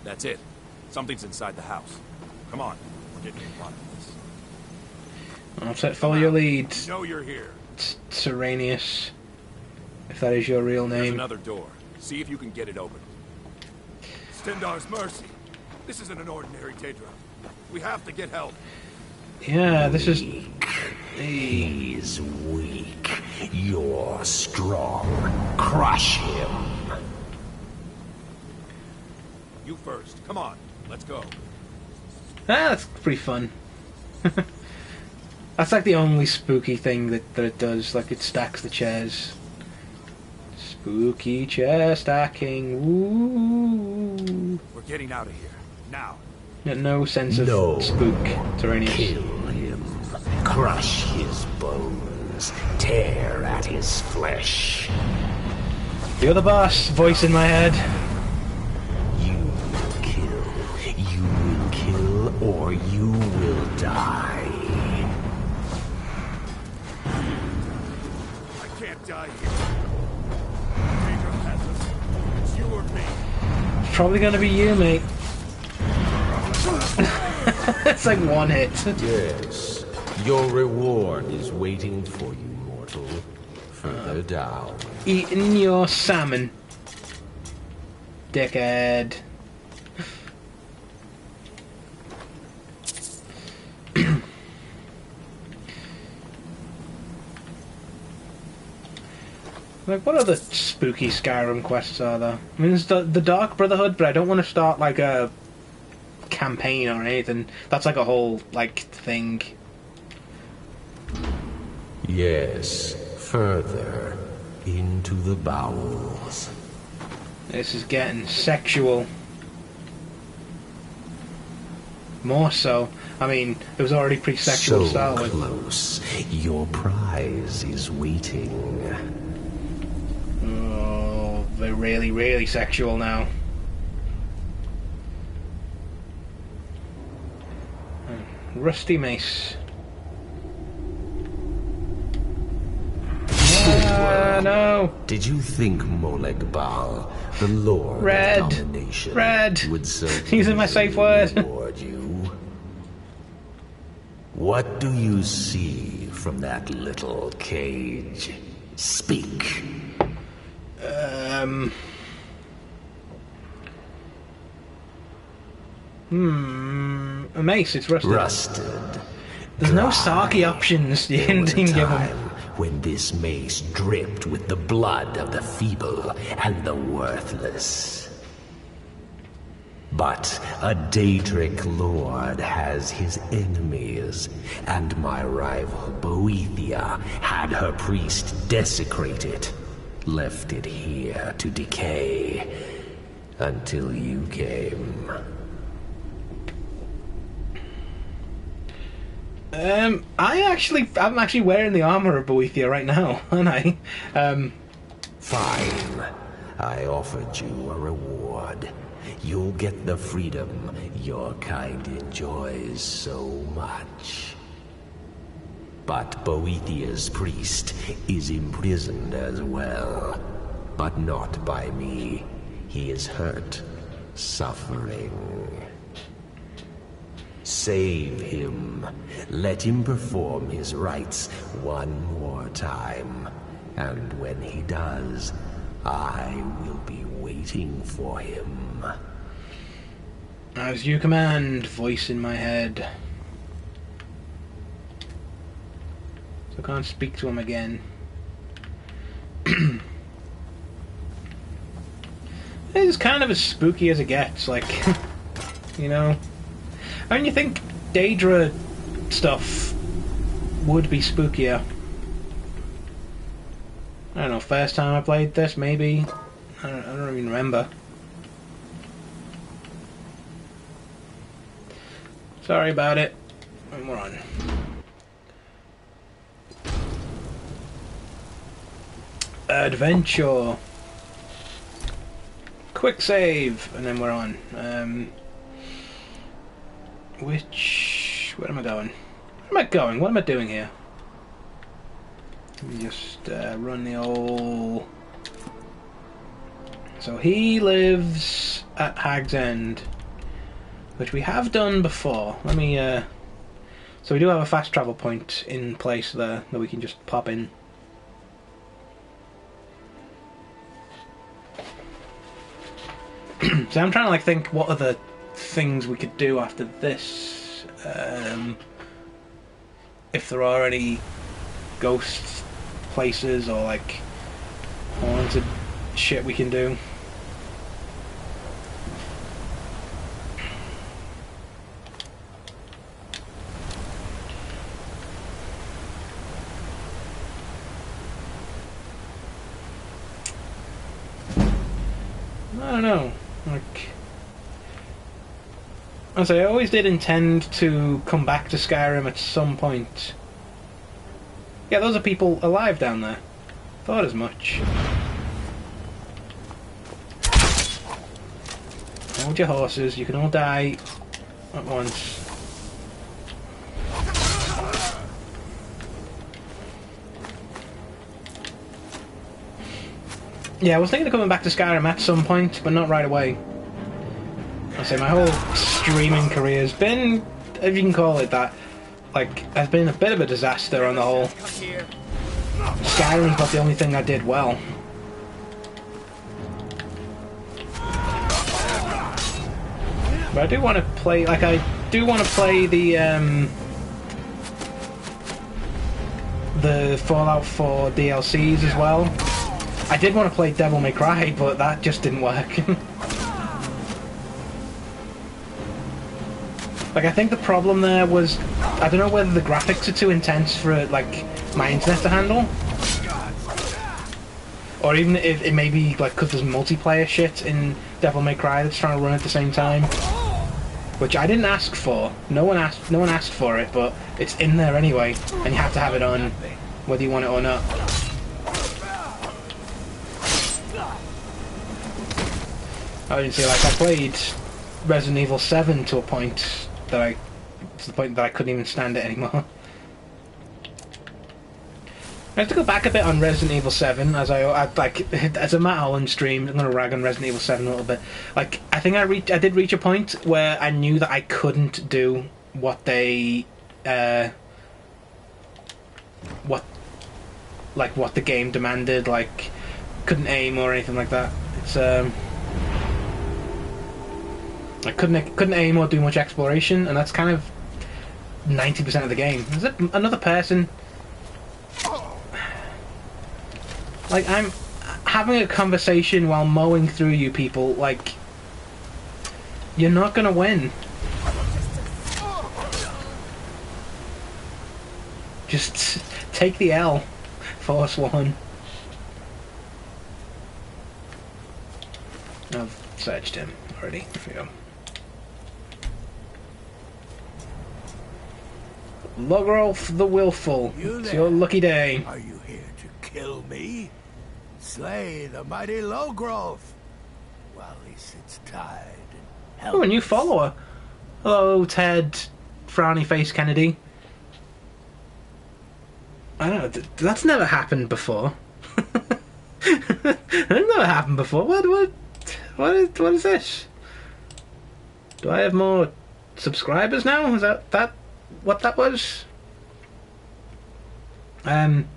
That's it. Something's inside the house. Come on. We're getting to the bottom of this. Follow your lead. I know you're here. Serenius. If that is your real There's name. another door. See if you can get it open. Stendar's mercy. This isn't an ordinary Daedra. We have to get help. Yeah, this is... He's weak. You're strong. Crush him. You first. Come on. Let's go. That's pretty fun. That's like the only spooky thing that it does. Like, it stacks the chairs. Spooky chair stacking. Woo. We're getting out of here. Now. No sense of spook, Terranius. Kill him. Crush his bones. Tear at his flesh. You're the boss, voice in my head. You will kill. You will kill, or you will die. I can't die here. Daedra has us. It's you or me. It's probably gonna be you, mate. It's like one hit. Yes. Your reward is waiting for you, mortal. Further down. Eating your salmon. Dickhead. Like, what other spooky Skyrim quests are there? I mean, there's the Dark Brotherhood, but I don't want to start, like, a campaign or anything. That's, like, a whole, like, thing. Yes. Further. Into the bowels. This is getting sexual. More so. I mean, it was already pretty sexual to start with. So close. Your prize is waiting. Oh, they're really, really sexual now. Rusty mace. No! Did you think Moleg Bal, the Lord of Domination, would so using my safe word, reward you? What do you see from that little cage? Speak. A mace, it's rusted. Rusted. There's no Saki options you can give him. When this mace dripped with the blood of the feeble and the worthless. But a Daedric lord has his enemies, and my rival Boethia had her priest desecrate it, left it here to decay, until you came. I'm actually wearing the armor of Boethia right now, aren't I? Fine. I offered you a reward. You'll get the freedom your kind enjoys so much. But Boethia's priest is imprisoned as well. But not by me. He is hurt, suffering. Save him. Let him perform his rites one more time. And when he does, I will be waiting for him. As you command, voice in my head. So I can't speak to him again. It's kind of as spooky as it gets, like, you know. I mean, you think Daedra stuff would be spookier. I don't know, first time I played this, maybe? I don't even remember. Sorry about it. And we're on. Adventure. Quick save, and then we're on. Where am I going? Where am I going? What am I doing here? Let me just run the old... So he lives at Hag's End, which we have done before. Let me... So we do have a fast travel point in place there that we can just pop in. So I'm trying to like think what other things we could do after this. If there are any ghost places or like haunted shit we can do. I don't know. Like, I always did intend to come back to Skyrim at some point. Yeah, those are people alive down there. Thought as much. Hold your horses, you can all die at once. Yeah, I was thinking of coming back to Skyrim at some point, but not right away. I say my whole streaming career has been, if you can call it that, like, has been a bit of a disaster on the whole. Skyrim's not the only thing I did well. But I do want to play, like, I do want to play the Fallout 4 DLCs as well. I did want to play Devil May Cry, but that just didn't work. Like, I think the problem there was, I don't know whether the graphics are too intense for, like, my internet to handle. Or even if it may be, like, because there's multiplayer shit in Devil May Cry that's trying to run at the same time. Which I didn't ask for. No one asked for it, but it's in there anyway, and you have to have it on, whether you want it or not. I didn't see, like, I played Resident Evil 7 to a point that I to the point that I couldn't even stand it anymore. I have to go back a bit on Resident Evil 7, as I like as a Matt Holland stream. I'm gonna rag on Resident Evil 7 a little bit. Like, I think I did reach a point where I knew that I couldn't do what they what the game demanded. Like, couldn't aim or anything like that. It's I couldn't aim or do much exploration, and that's kind of 90% of the game. Is it another person? Like, I'm having a conversation while mowing through you people. Like, you're not gonna win. Just take the L, Force 1. I've searched him already. There we go. Logrolf the Willful. It's your lucky day. Are you here to kill me? Slay the mighty Logrolf. While he sits tied and Oh, a new follower. Hello, Ted Frowny Face Kennedy. I don't know. That's never happened before. That's never happened before. What is this? Do I have more subscribers now? Is that what that was? I'm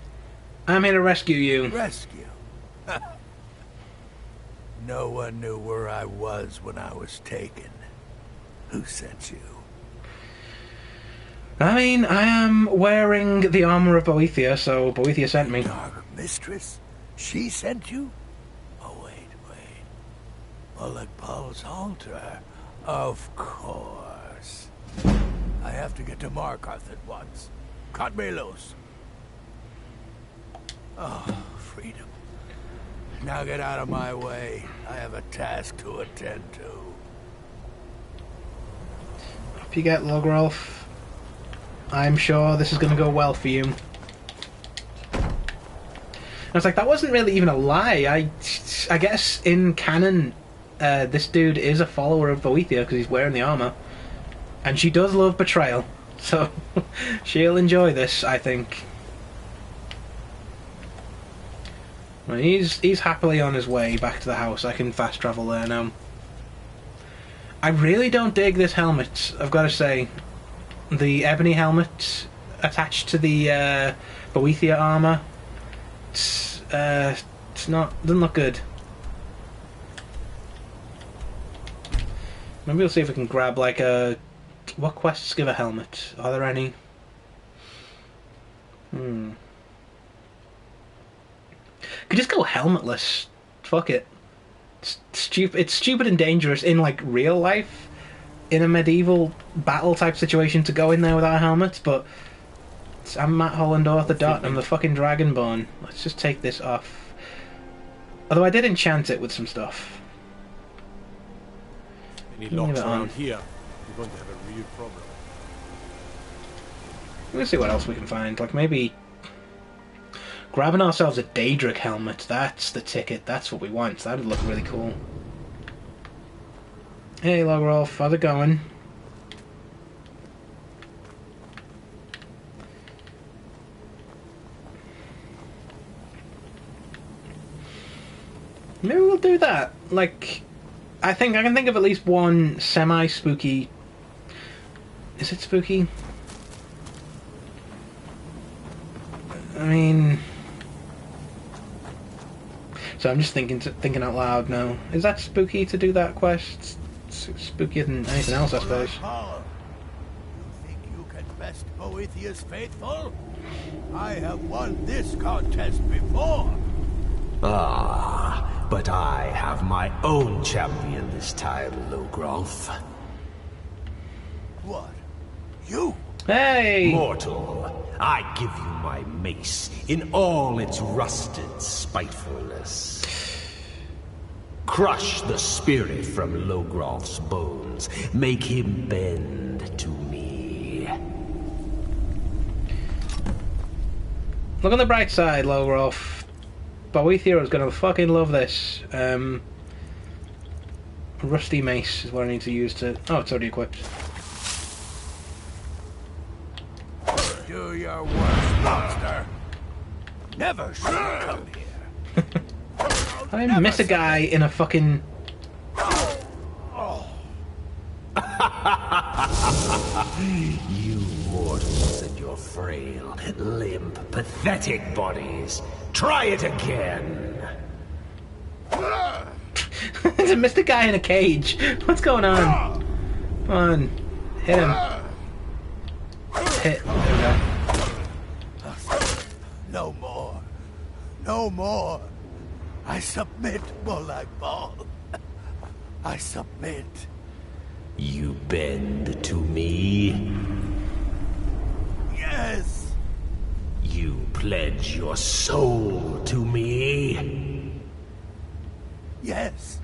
here to rescue you. Rescue? No one knew where I was when I was taken. Who sent you? I mean, I am wearing the armor of Boethia, so Boethia sent me. Dark Mistress? She sent you? Oh, wait. Mullet altar. Of course. I have to get to Markarth at once. Cut me loose. Oh, freedom. Now get out of my way. I have a task to attend to. If you get Logrolf, I'm sure this is going to go well for you. I was like, that wasn't really even a lie. I guess in canon, this dude is a follower of Boethia because he's wearing the armor. And she does love betrayal. So, she'll enjoy this, I think. Well, he's happily on his way back to the house. I can fast travel there now. I really don't dig this helmet, I've got to say. The ebony helmet attached to the Boethia armor. It's not, doesn't look good. Maybe we'll see if we can grab like a... What quests give a helmet? Are there any? Could just go helmetless. Fuck it. It's stupid and dangerous in like real life, in a medieval battle type situation, to go in there without a helmet. But I'm Matt Holland, Author Dot. I'm the fucking Dragonborn. Let's just take this off. Although I did enchant it with some stuff. Any locks around here, you're going to have a real problem. Let's see what else we can find. Like maybe grabbing ourselves a Daedric helmet. That's the ticket. That's what we want. That'd look really cool. Hey, Logrolf, how's it going? Maybe we'll do that. Like, I think I can think of at least one semi-spooky... Is it spooky? I mean... So I'm just thinking out loud now. Is that spooky to do that quest? It's spookier than anything else, I suppose. You think you can best Boethia's faithful? I have won this contest before. Ah, but I have my own champion this time, Logrolf. What? You? Hey! Mortal, I give you my mace in all its rusted spitefulness. Crush the spirit from Logrolf's bones. Make him bend to me. Look on the bright side, Logrolf. Boethia is gonna fucking love this. Rusty mace is what I need to use to... Oh, it's already equipped. do your worst, monster. Never should have come here. I miss a guy in a fucking... You mortals and your frail, limp, pathetic bodies. Try it again. I missed a guy in a cage. What's going on? Come on. Hit him. Hit. There we go. No more. No more. I submit, Molag Bal. I submit. You bend to me? Yes. You pledge your soul to me? Yes.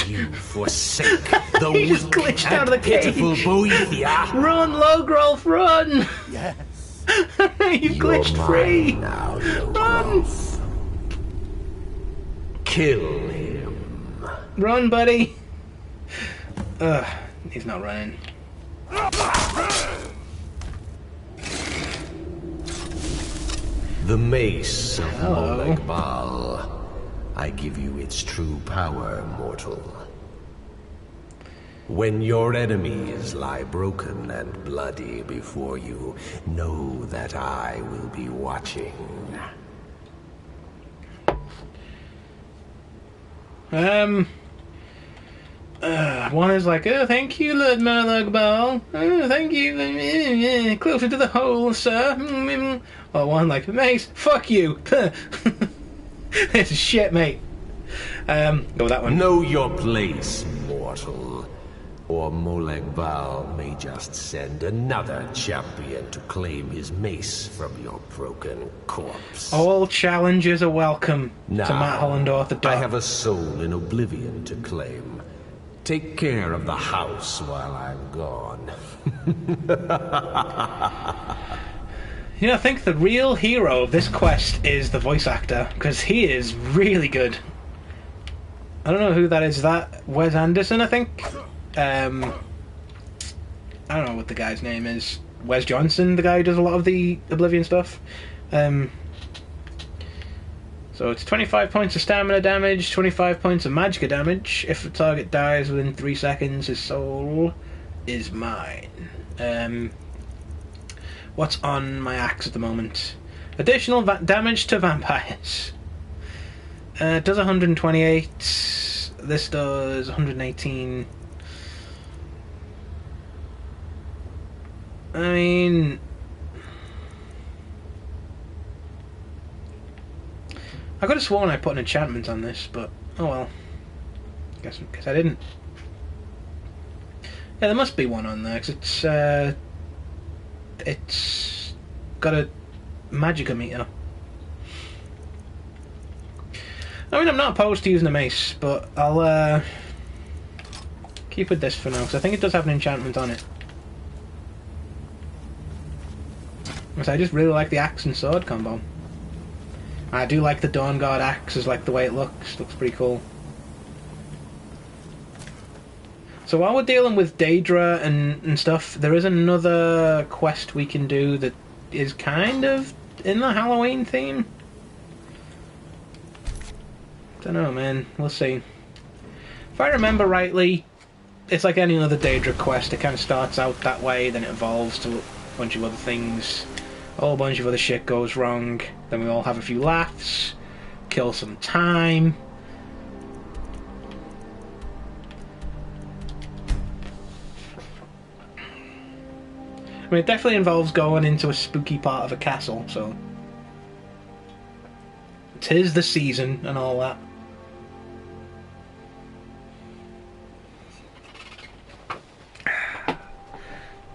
You forsake the He just weak glitched and out of the cage. pitiful Boethia? Run, Logrolf, run! Yes. You've glitched You're free! mine now, Run! Logrolf. Kill him. Run, buddy! Ugh, he's not running. The mace of Hello. Molag Bal. I give you its true power, mortal. When your enemies lie broken and bloody before you, know that I will be watching. One is like, oh, thank you, Lord Molag Bal. Oh, thank you. Closer to the hole, sir. Or one like, Mace, fuck you. This is shit, mate. Go with that one. Know your place, mortal. Or Molag Bal may just send another champion to claim his mace from your broken corpse. All challenges are welcome Now, to Matt Holland author. I have a soul in oblivion to claim. Take care of the house while I'm gone. You know, I think the real hero of this quest is the voice actor, because he is really good. I don't know who that is. Is that Wes Anderson, I think? I don't know what the guy's name is. Wes Johnson, the guy who does a lot of the Oblivion stuff. So it's 25 points of stamina damage, 25 points of magicka damage. If the target dies within 3 seconds, his soul is mine. What's on my axe at the moment? Additional damage to vampires. It does 128. This does 118. I mean... I could have sworn I put an enchantment on this, but oh well. Guess I didn't. Yeah, there must be one on there, because it's got a magicka meter. I mean, I'm not opposed to using a mace, but I'll keep with this for now, because I think it does have an enchantment on it. So I just really like the axe and sword combo. I do like the Dawn Guard axe, is like the way it looks. Looks pretty cool. So while we're dealing with Daedra and stuff, there is another quest we can do that is kind of in the Halloween theme. Don't know, man. We'll see. If I remember rightly, it's like any other Daedra quest. It kind of starts out that way, then it evolves to a bunch of other things. A whole bunch of other shit goes wrong. Then we all have a few laughs, kill some time. I mean, it definitely involves going into a spooky part of a castle, so... 'Tis the season and all that.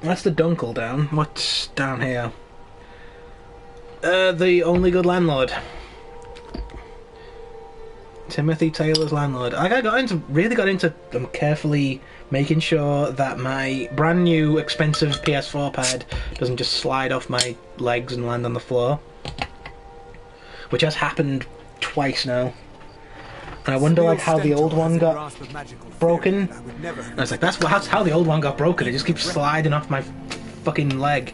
That's the Dunkel down. What's down here? The Only Good Landlord. Timothy Taylor's landlord. I really got into carefully making sure that my brand new expensive PS4 pad doesn't just slide off my legs and land on the floor. Which has happened twice now. And I wonder like how the old one got broken. And I was like, that's how the old one got broken. It just keeps sliding off my fucking leg.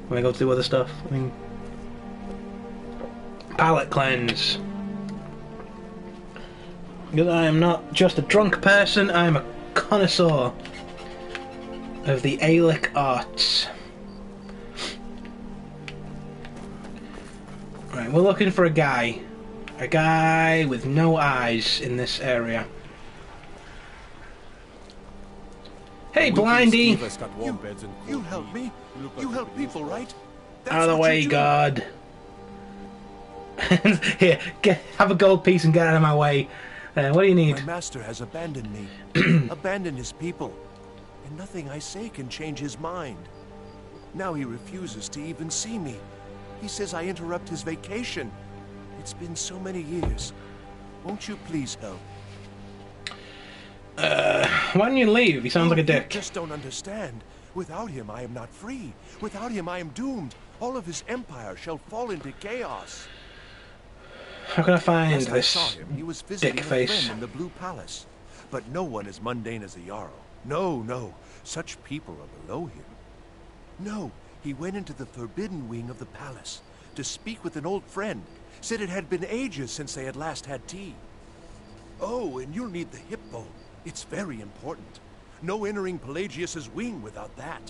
When I go to do other stuff. I mean, palate cleanse. Because I am not just a drunk person, I am a connoisseur of the Aelic arts. Right, we're looking for a guy. A guy with no eyes in this area. Hey, Blindy! You help me. You help people, right? Out of the way, God. Here, have a gold piece and get out of my way. What do you need? My master has abandoned me. Abandoned his people. And nothing I say can change his mind. Now he refuses to even see me. He says I interrupt his vacation. It's been so many years. Won't you please help? Why don't you leave? He sounds like a dick. You just don't understand. Without him, I am not free. Without him, I am doomed. All of his empire shall fall into chaos. How can I find Last I this saw him, he was visiting dick a face? friend in the Blue Palace. But no one as mundane as a Jarl. No, no. Such people are below him. No, he went into the forbidden wing of the palace to speak with an old friend. Said it had been ages since they had last had tea. Oh, and you'll need the hip bone. It's very important. No entering Pelagius's wing without that.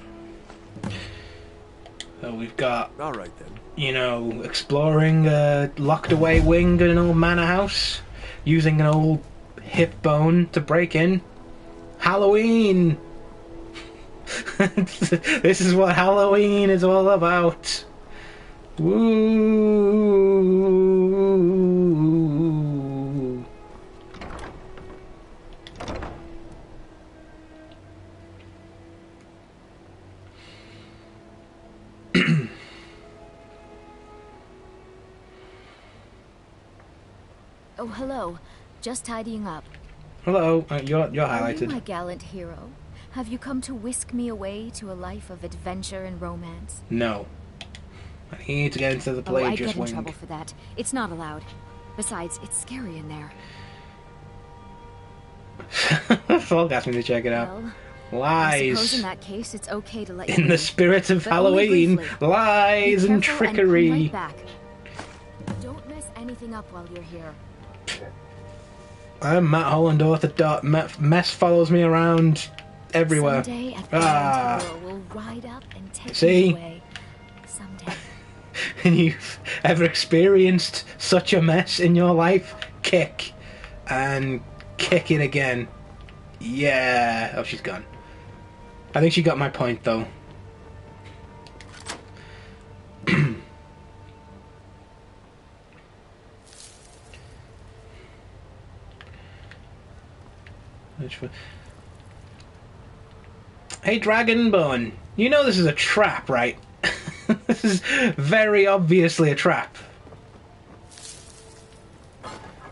So we've got, all right then. You know, exploring a locked away wing in an old manor house, using an old hip bone to break in. Halloween! This is what Halloween is all about. Woo! Oh, hello. Just tidying up. Hello, you're Are you highlighted. my gallant hero? Have you come to whisk me away to a life of adventure and romance? No. I need to get into the I'd Pelagius get in wing. trouble for that. It's not allowed. Besides, it's scary in there. Folk asked me to check it out. Well, I suppose Lies. in that case, it's okay to let you In the leave. spirit of But only Halloween, briefly. lies Be and careful come trickery. right back. Don't mess anything up while you're here. I'm Matt Holland, author. Mess follows me around everywhere. Someday a girl will ride up and take See? me away. Someday. And you've ever experienced such a mess in your life? Kick. And kick it again. Yeah. Oh, she's gone. I think she got my point, though. Hey, Dragonborn. You know this is a trap, right? This is very obviously a trap.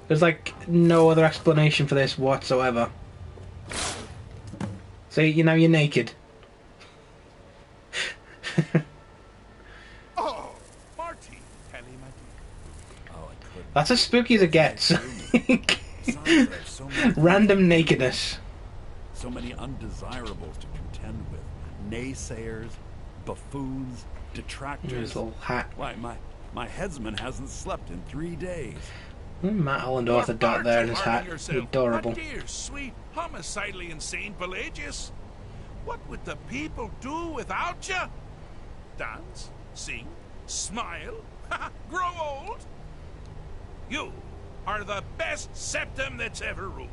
There's like no other explanation for this whatsoever. See, you know you're naked. Oh, Marty. That's as spooky as it gets. Random nakedness. So many undesirables to contend with. Naysayers, buffoons, detractors. His little hat. Why, my headsman hasn't slept in 3 days. Matt Holland author dot there in his hat. Adorable. My dear, sweet, homicidally insane Pelagius. What would the people do without you? Dance, sing, smile, grow old? You are the best septum that's ever ruled.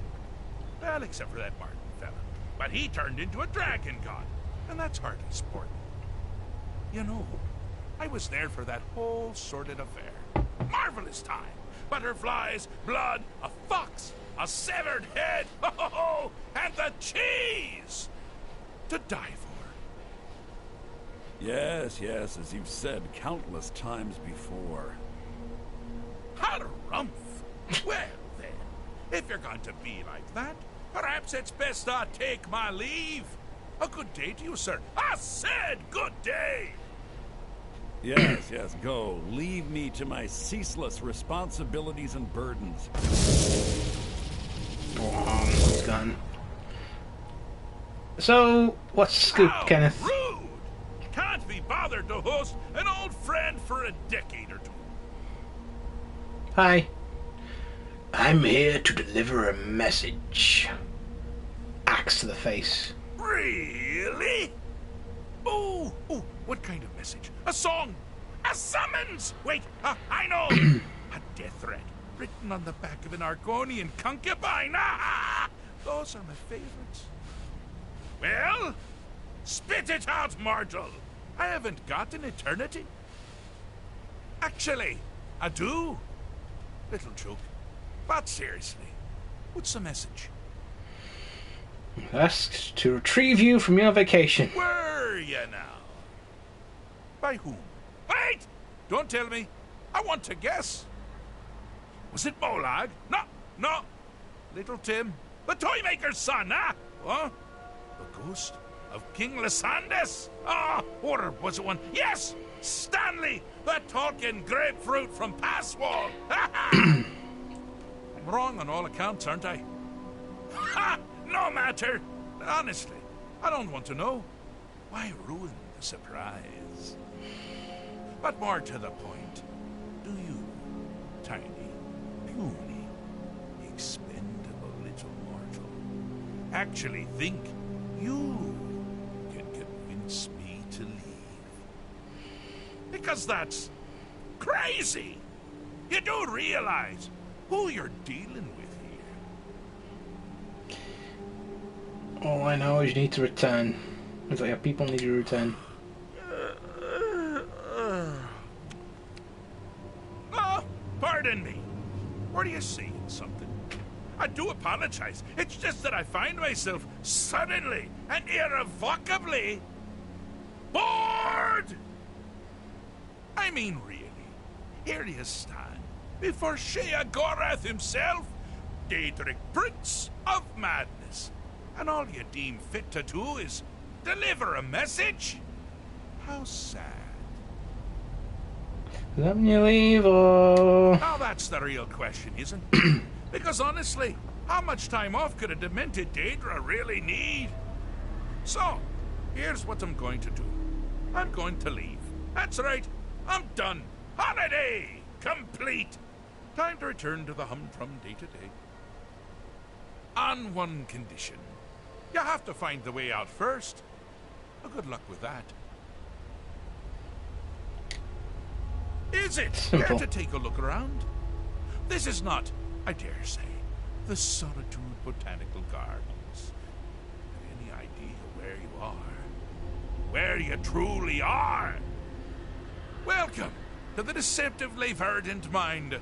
Well, except for that Martin fella. But he turned into a dragon god, and that's hardly sport. You know, I was there for that whole sordid affair. Marvelous time. Butterflies, blood, a fox, a severed head, and the cheese to die for. Yes, as you've said countless times before. Harumph. Well, then, if you're going to be like that, perhaps it's best I take my leave. A good day to you, sir. I said good day. Yes, go. Leave me to my ceaseless responsibilities and burdens. He's gone. So, what's the scoop, Kenneth? Rude! Can't be bothered to special host, an old friend for a decade or two. Hi. I'm here to deliver a message. Axe to the face. Really? Oh, what kind of message? A song? A summons? Wait, I know! A death threat written on the back of an Argonian concubine. Those are my favorites. Well, spit it out, mortal. I haven't got an eternity. Actually, I do. Little joke. But seriously, what's the message? Asked to retrieve you from your vacation. Were you now? By whom? Wait! Don't tell me. I want to guess. Was it Molag? No. Little Tim, the Toymaker's son, huh? What? The ghost of King Lysandas? Or was it one? Yes! Stanley, the talking grapefruit from Passwall. I'm wrong on all accounts, aren't I? Ha! No matter. Honestly, I don't want to know. Why ruin the surprise? But more to the point, do you, tiny, puny, expendable little mortal, actually think you can convince me to leave? Because that's crazy. You do realize who you're dealing with here. All I know is you need to return. It's like people need to return. Pardon me. What are you saying something? I do apologize. It's just that I find myself suddenly and irrevocably bored. I mean, really. Here you stand before Sheogorath himself, Daedric Prince of Madness, and all you deem fit to do is deliver a message? How sad. Let me leave, or... Now that's the real question, isn't it? Because honestly, how much time off could a demented Daedra really need? So, here's what I'm going to do. I'm going to leave. That's right. I'm done. Holiday complete. Time to return to the humdrum day-to-day. On one condition. You have to find the way out first. Well, good luck with that. Is it? Simple. Care to take a look around? This is not, I dare say, the Solitude Botanical Gardens. Have any idea where you are? Where you truly are? Welcome to the deceptively verdant mind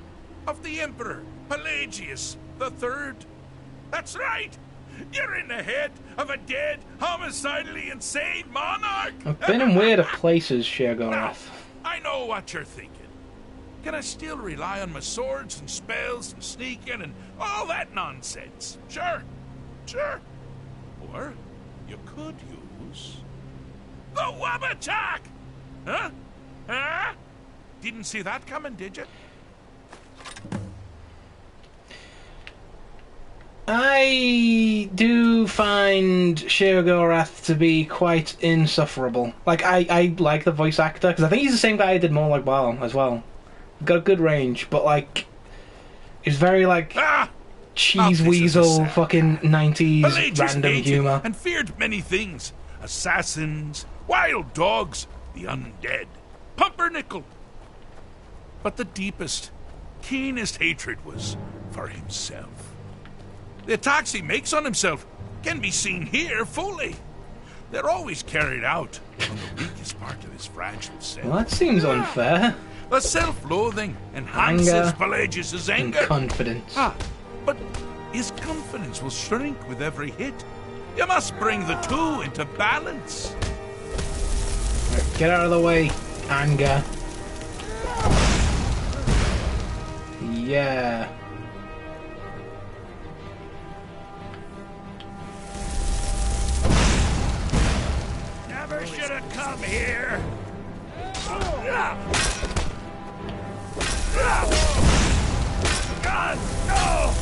of the Emperor Pelagius III. That's right! You're in the head of a dead, homicidally insane monarch! I've been in weirder places, Sheogorath. I know what you're thinking. Can I still rely on my swords and spells and sneaking and all that nonsense? Sure. Or you could use the Wabachak! Huh? Didn't see that coming, did you? I do find Sheogorath to be quite insufferable. Like, I like the voice actor, because I think he's the same guy who did more like Ball as well. Got a good range, but like, he's very like cheese weasel, fucking 90s Pelagius random hated humor. and feared many things: assassins, wild dogs, the undead, pumpernickel. But the deepest, keenest hatred was for himself. The attacks he makes on himself can be seen here fully. They're always carried out on the weakest part of his fragile self. Well, that seems unfair. The self-loathing enhances Anger Pelagius' and anger. confidence. But his confidence will shrink with every hit. You must bring the two into balance. Right, get out of the way, anger. Yeah. Never should have come here. God, no!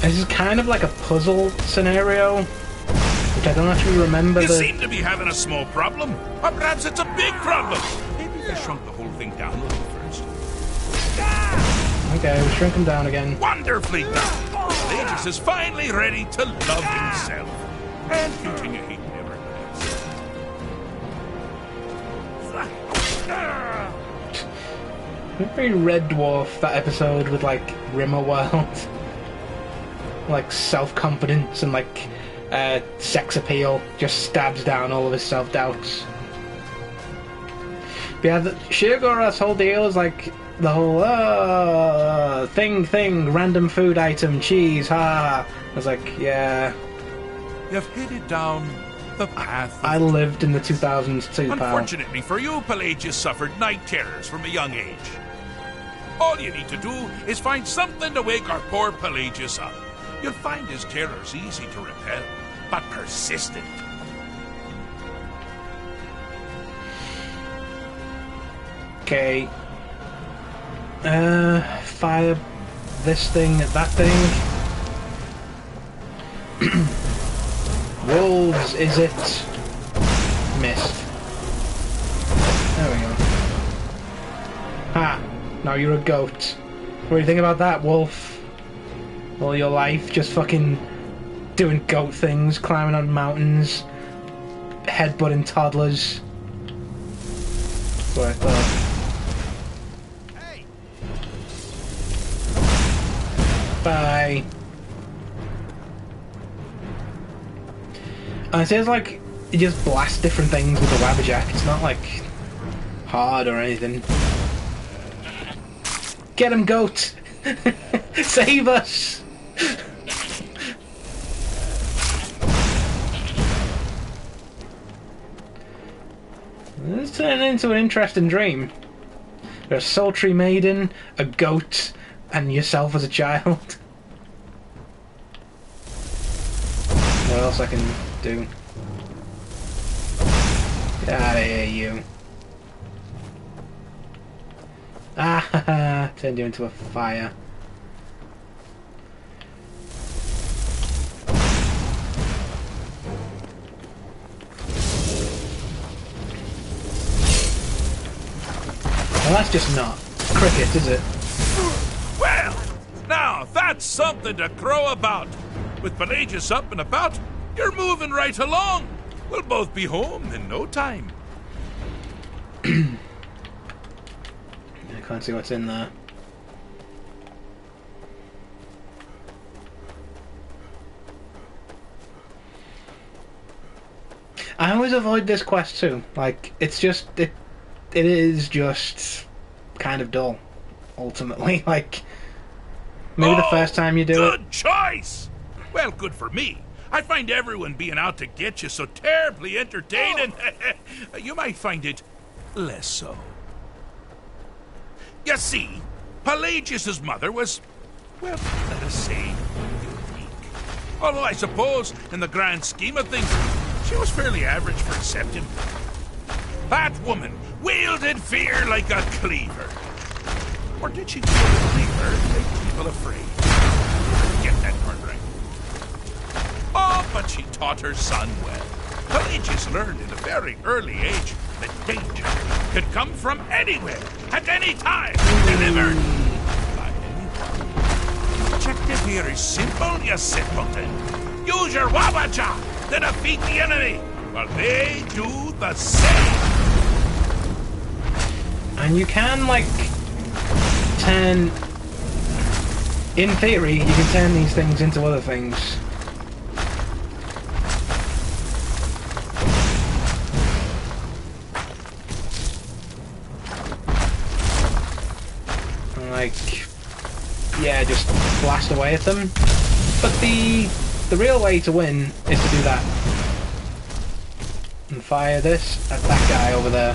This is kind of like a puzzle scenario, which I don't actually remember. You seem to be having a small problem, or perhaps it's a big problem. Maybe I shrunk the whole thing down a little first. Okay, we shrink him down again. Wonderfully done. Pelagius is finally ready to love himself and continue hating everyone else. Very Red Dwarf, that episode with like Rimmerworld. Like self-confidence and like sex appeal, just stabs down all of his self-doubts. But yeah, Shirogura's whole deal is like the whole thing, random food item, cheese, ha. I was like, yeah. You've headed down the path. I lived in the 2000s too, pal. Unfortunately for you, Pelagius suffered night terrors from a young age. All you need to do is find something to wake our poor Pelagius up. You'll find his terrors easy to repel, but persistent. Okay. Fire this thing at that thing. Wolves, is it? Missed. There we go. Ha! Now you're a goat. What do you think about that, wolf? All your life just fucking doing goat things, climbing on mountains, headbutting toddlers. That's what I thought. Bye. And it says like you just blast different things with the Wabberjack. It's not like hard or anything. Get him, goat! Save us! This turned into an interesting dream. There's a sultry maiden, a goat, and yourself as a child. What else I can do? Get out of here, you. Ah ha ha! Turned you into a fire. Well, that's just not cricket, is it? Well, now that's something to crow about. With Pelagius up and about, you're moving right along. We'll both be home in no time. I can't see what's in there. I always avoid this quest too. Like, it's just it is just kind of dull, ultimately. Like, maybe the first time you do it. Good choice! Well, good for me. I find everyone being out to get you so terribly entertaining. You might find it less so. You see, Pelagius' mother was, well, let us say, unique. Although I suppose, in the grand scheme of things, she was fairly average for a septim. That woman wielded fear like a cleaver. Or did she wield a cleaver to make people afraid? Get that part right. Oh, but she taught her son well. Pelagius learned at a very early age that danger could come from anywhere, at any time, delivered by anyone. The objective here is simple, you simpleton. Use your Wabacha to defeat the enemy, while they do the same. And you can, like, turn... In theory, you can turn these things into other things. Like, yeah, just blast away at them. But the real way to win is to do that. And fire this at that guy over there.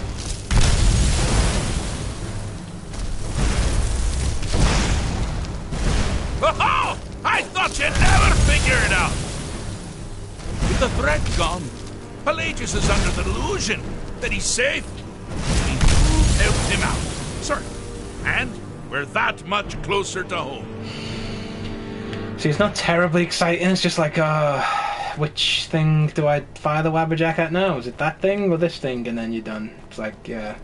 Oh, I thought you'd never figure it out! With the threat gone, Pelagius is under the delusion that he's safe. We helped him out, sir. And we're that much closer to home. See, it's not terribly exciting. It's just like, which thing do I fire the Wabberjack at now? Is it that thing or this thing? And then you're done. It's like, yeah.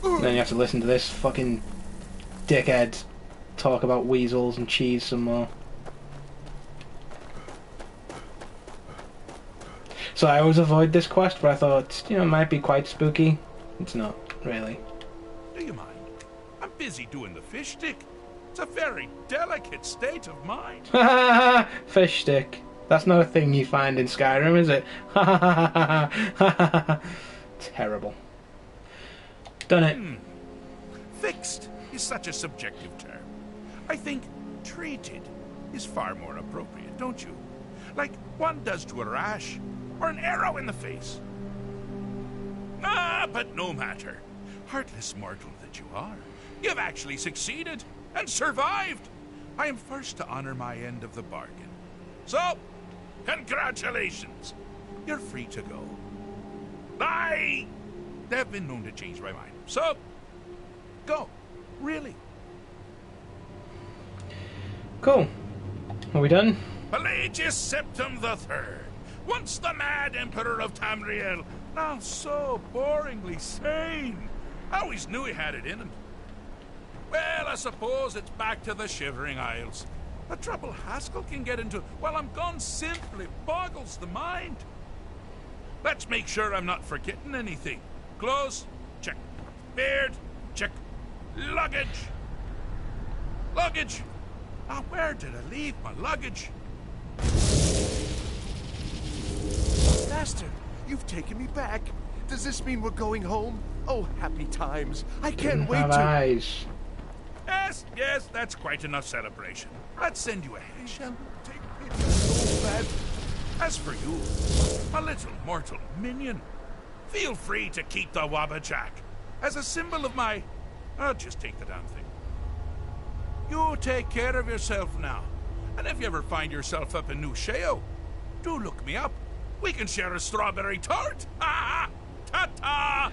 And then you have to listen to this fucking dickhead talk about weasels and cheese some more. So I always avoid this quest, but I thought, you know, it might be quite spooky. It's not, really. Do you mind? I'm busy doing the fish stick. It's a very delicate state of mind. Fish stick. That's not a thing you find in Skyrim, is it? Terrible. Done it. Fixed is such a subjective term. I think treated is far more appropriate, don't you? Like one does to a rash or an arrow in the face. But no matter. Heartless mortal that you are, you've actually succeeded and survived. I am first to honor my end of the bargain. So, congratulations. You're free to go. I have been known to change my mind. So, go. Really. Cool. Are we done? Pelagius Septim the Third, once the mad Emperor of Tamriel, now so boringly sane. I always knew he had it in him. Well, I suppose it's back to the Shivering Isles. The trouble Haskell can get into while I'm gone simply boggles the mind. Let's make sure I'm not forgetting anything. Clothes, check. Beard, check. Luggage. Luggage. Now, where did I leave my luggage? Master, you've taken me back. Does this mean we're going home? Oh, happy times. I can't wait to... Eyes. Yes, that's quite enough celebration. Let's send you ahead, shall we? Take pity so bad. As for you, a little mortal minion, feel free to keep the Wabberjack as a symbol of my... I'll just take the damn thing. You take care of yourself now. And if you ever find yourself up in New Sheo, do look me up. We can share a strawberry tart. Ta-ta!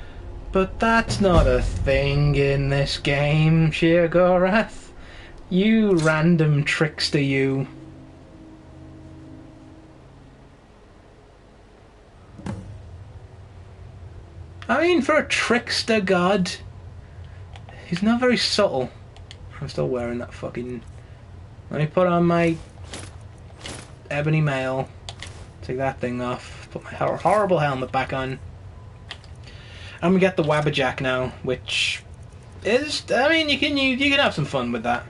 But that's not a thing in this game, Sheogorath. You random trickster, you. I mean, for a trickster god, he's not very subtle. I'm still wearing that fucking... Let me put on my ebony mail. Take that thing off. Put my horrible helmet back on. I'm gonna get the Wabberjack now, which is... I mean, you can have some fun with that.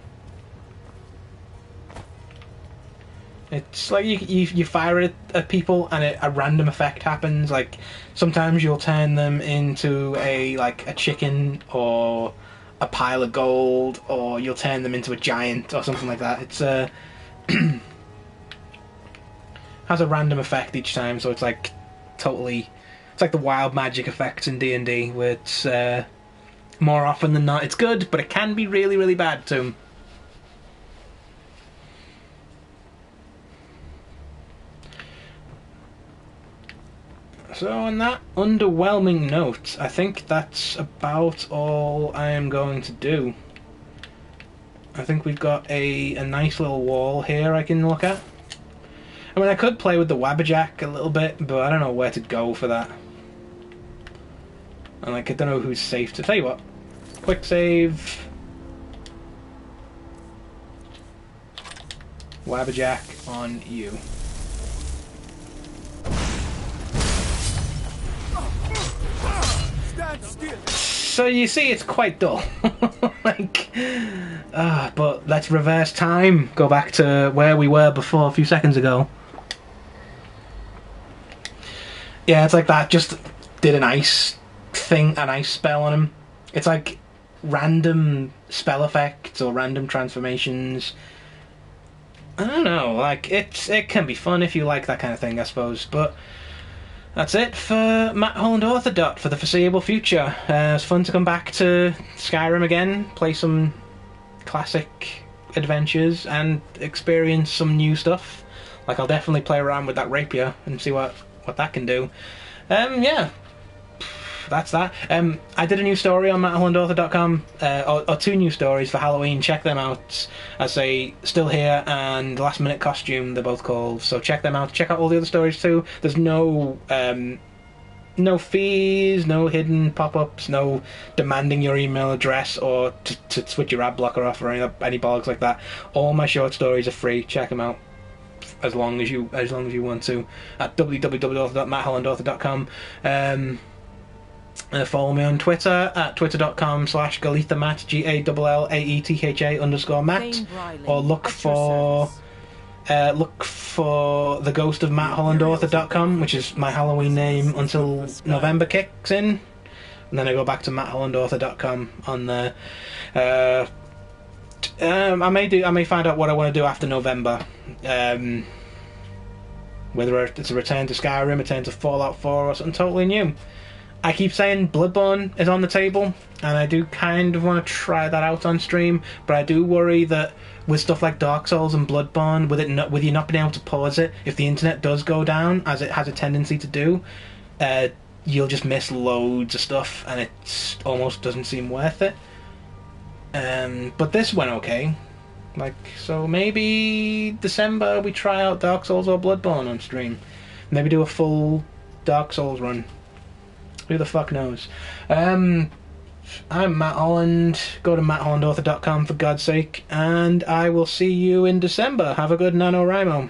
It's like you fire it at people and a random effect happens. Like sometimes you'll turn them into a chicken or a pile of gold, or you'll turn them into a giant or something like that. It's has a random effect each time, so it's like totally... It's like the wild magic effects in D&D, where it's more often than not it's good, but it can be really, really bad too. So on that underwhelming note, I think that's about all I am going to do. I think we've got a nice little wall here I can look at. I mean, I could play with the Wabberjack a little bit, but I don't know where to go for that. And I don't know who's safe to... Tell you what, quick save. Wabberjack on you. So you see, it's quite dull. But let's reverse time. Go back to where we were before a few seconds ago. Yeah, it's like that. Just did an ice spell on him. It's like random spell effects or random transformations. I don't know. Like it can be fun if you like that kind of thing, I suppose. But that's it for Matt Holland Author Dot for the foreseeable future. It's fun to come back to Skyrim again, play some classic adventures, and experience some new stuff. Like I'll definitely play around with that rapier and see what that can do. Yeah. that's that. I did a new story on matthollandauthor.com, or 2 new stories for Halloween. Check them out. I say Still Here and Last Minute Costume, they're both called. So check them out. Check out all the other stories too. There's no fees, no hidden pop-ups, no demanding your email address or to switch your ad blocker off or any bollocks like that. All my short stories are free. Check them out as long as you want to at www.matthollandauthor.com. Follow me on Twitter at twitter.com/GalithaMatt, GALLAETHA_Matt, or look for the ghost of matthollandauthor.com, which is my Halloween name until November kicks in, and then I go back to matthollandauthor.com on there. I may find out what I want to do after November. Whether it's a return to Skyrim, return to Fallout 4, or something totally new. I keep saying Bloodborne is on the table, and I do kind of want to try that out on stream, but I do worry that with stuff like Dark Souls and Bloodborne, with you not being able to pause it, if the internet does go down, as it has a tendency to do, you'll just miss loads of stuff, and it almost doesn't seem worth it. But this went okay. So maybe December we try out Dark Souls or Bloodborne on stream. Maybe do a full Dark Souls run. Who the fuck knows? I'm Matt Holland. Go to matthollandauthor.com for God's sake, and I will see you in December. Have a good NaNoWriMo.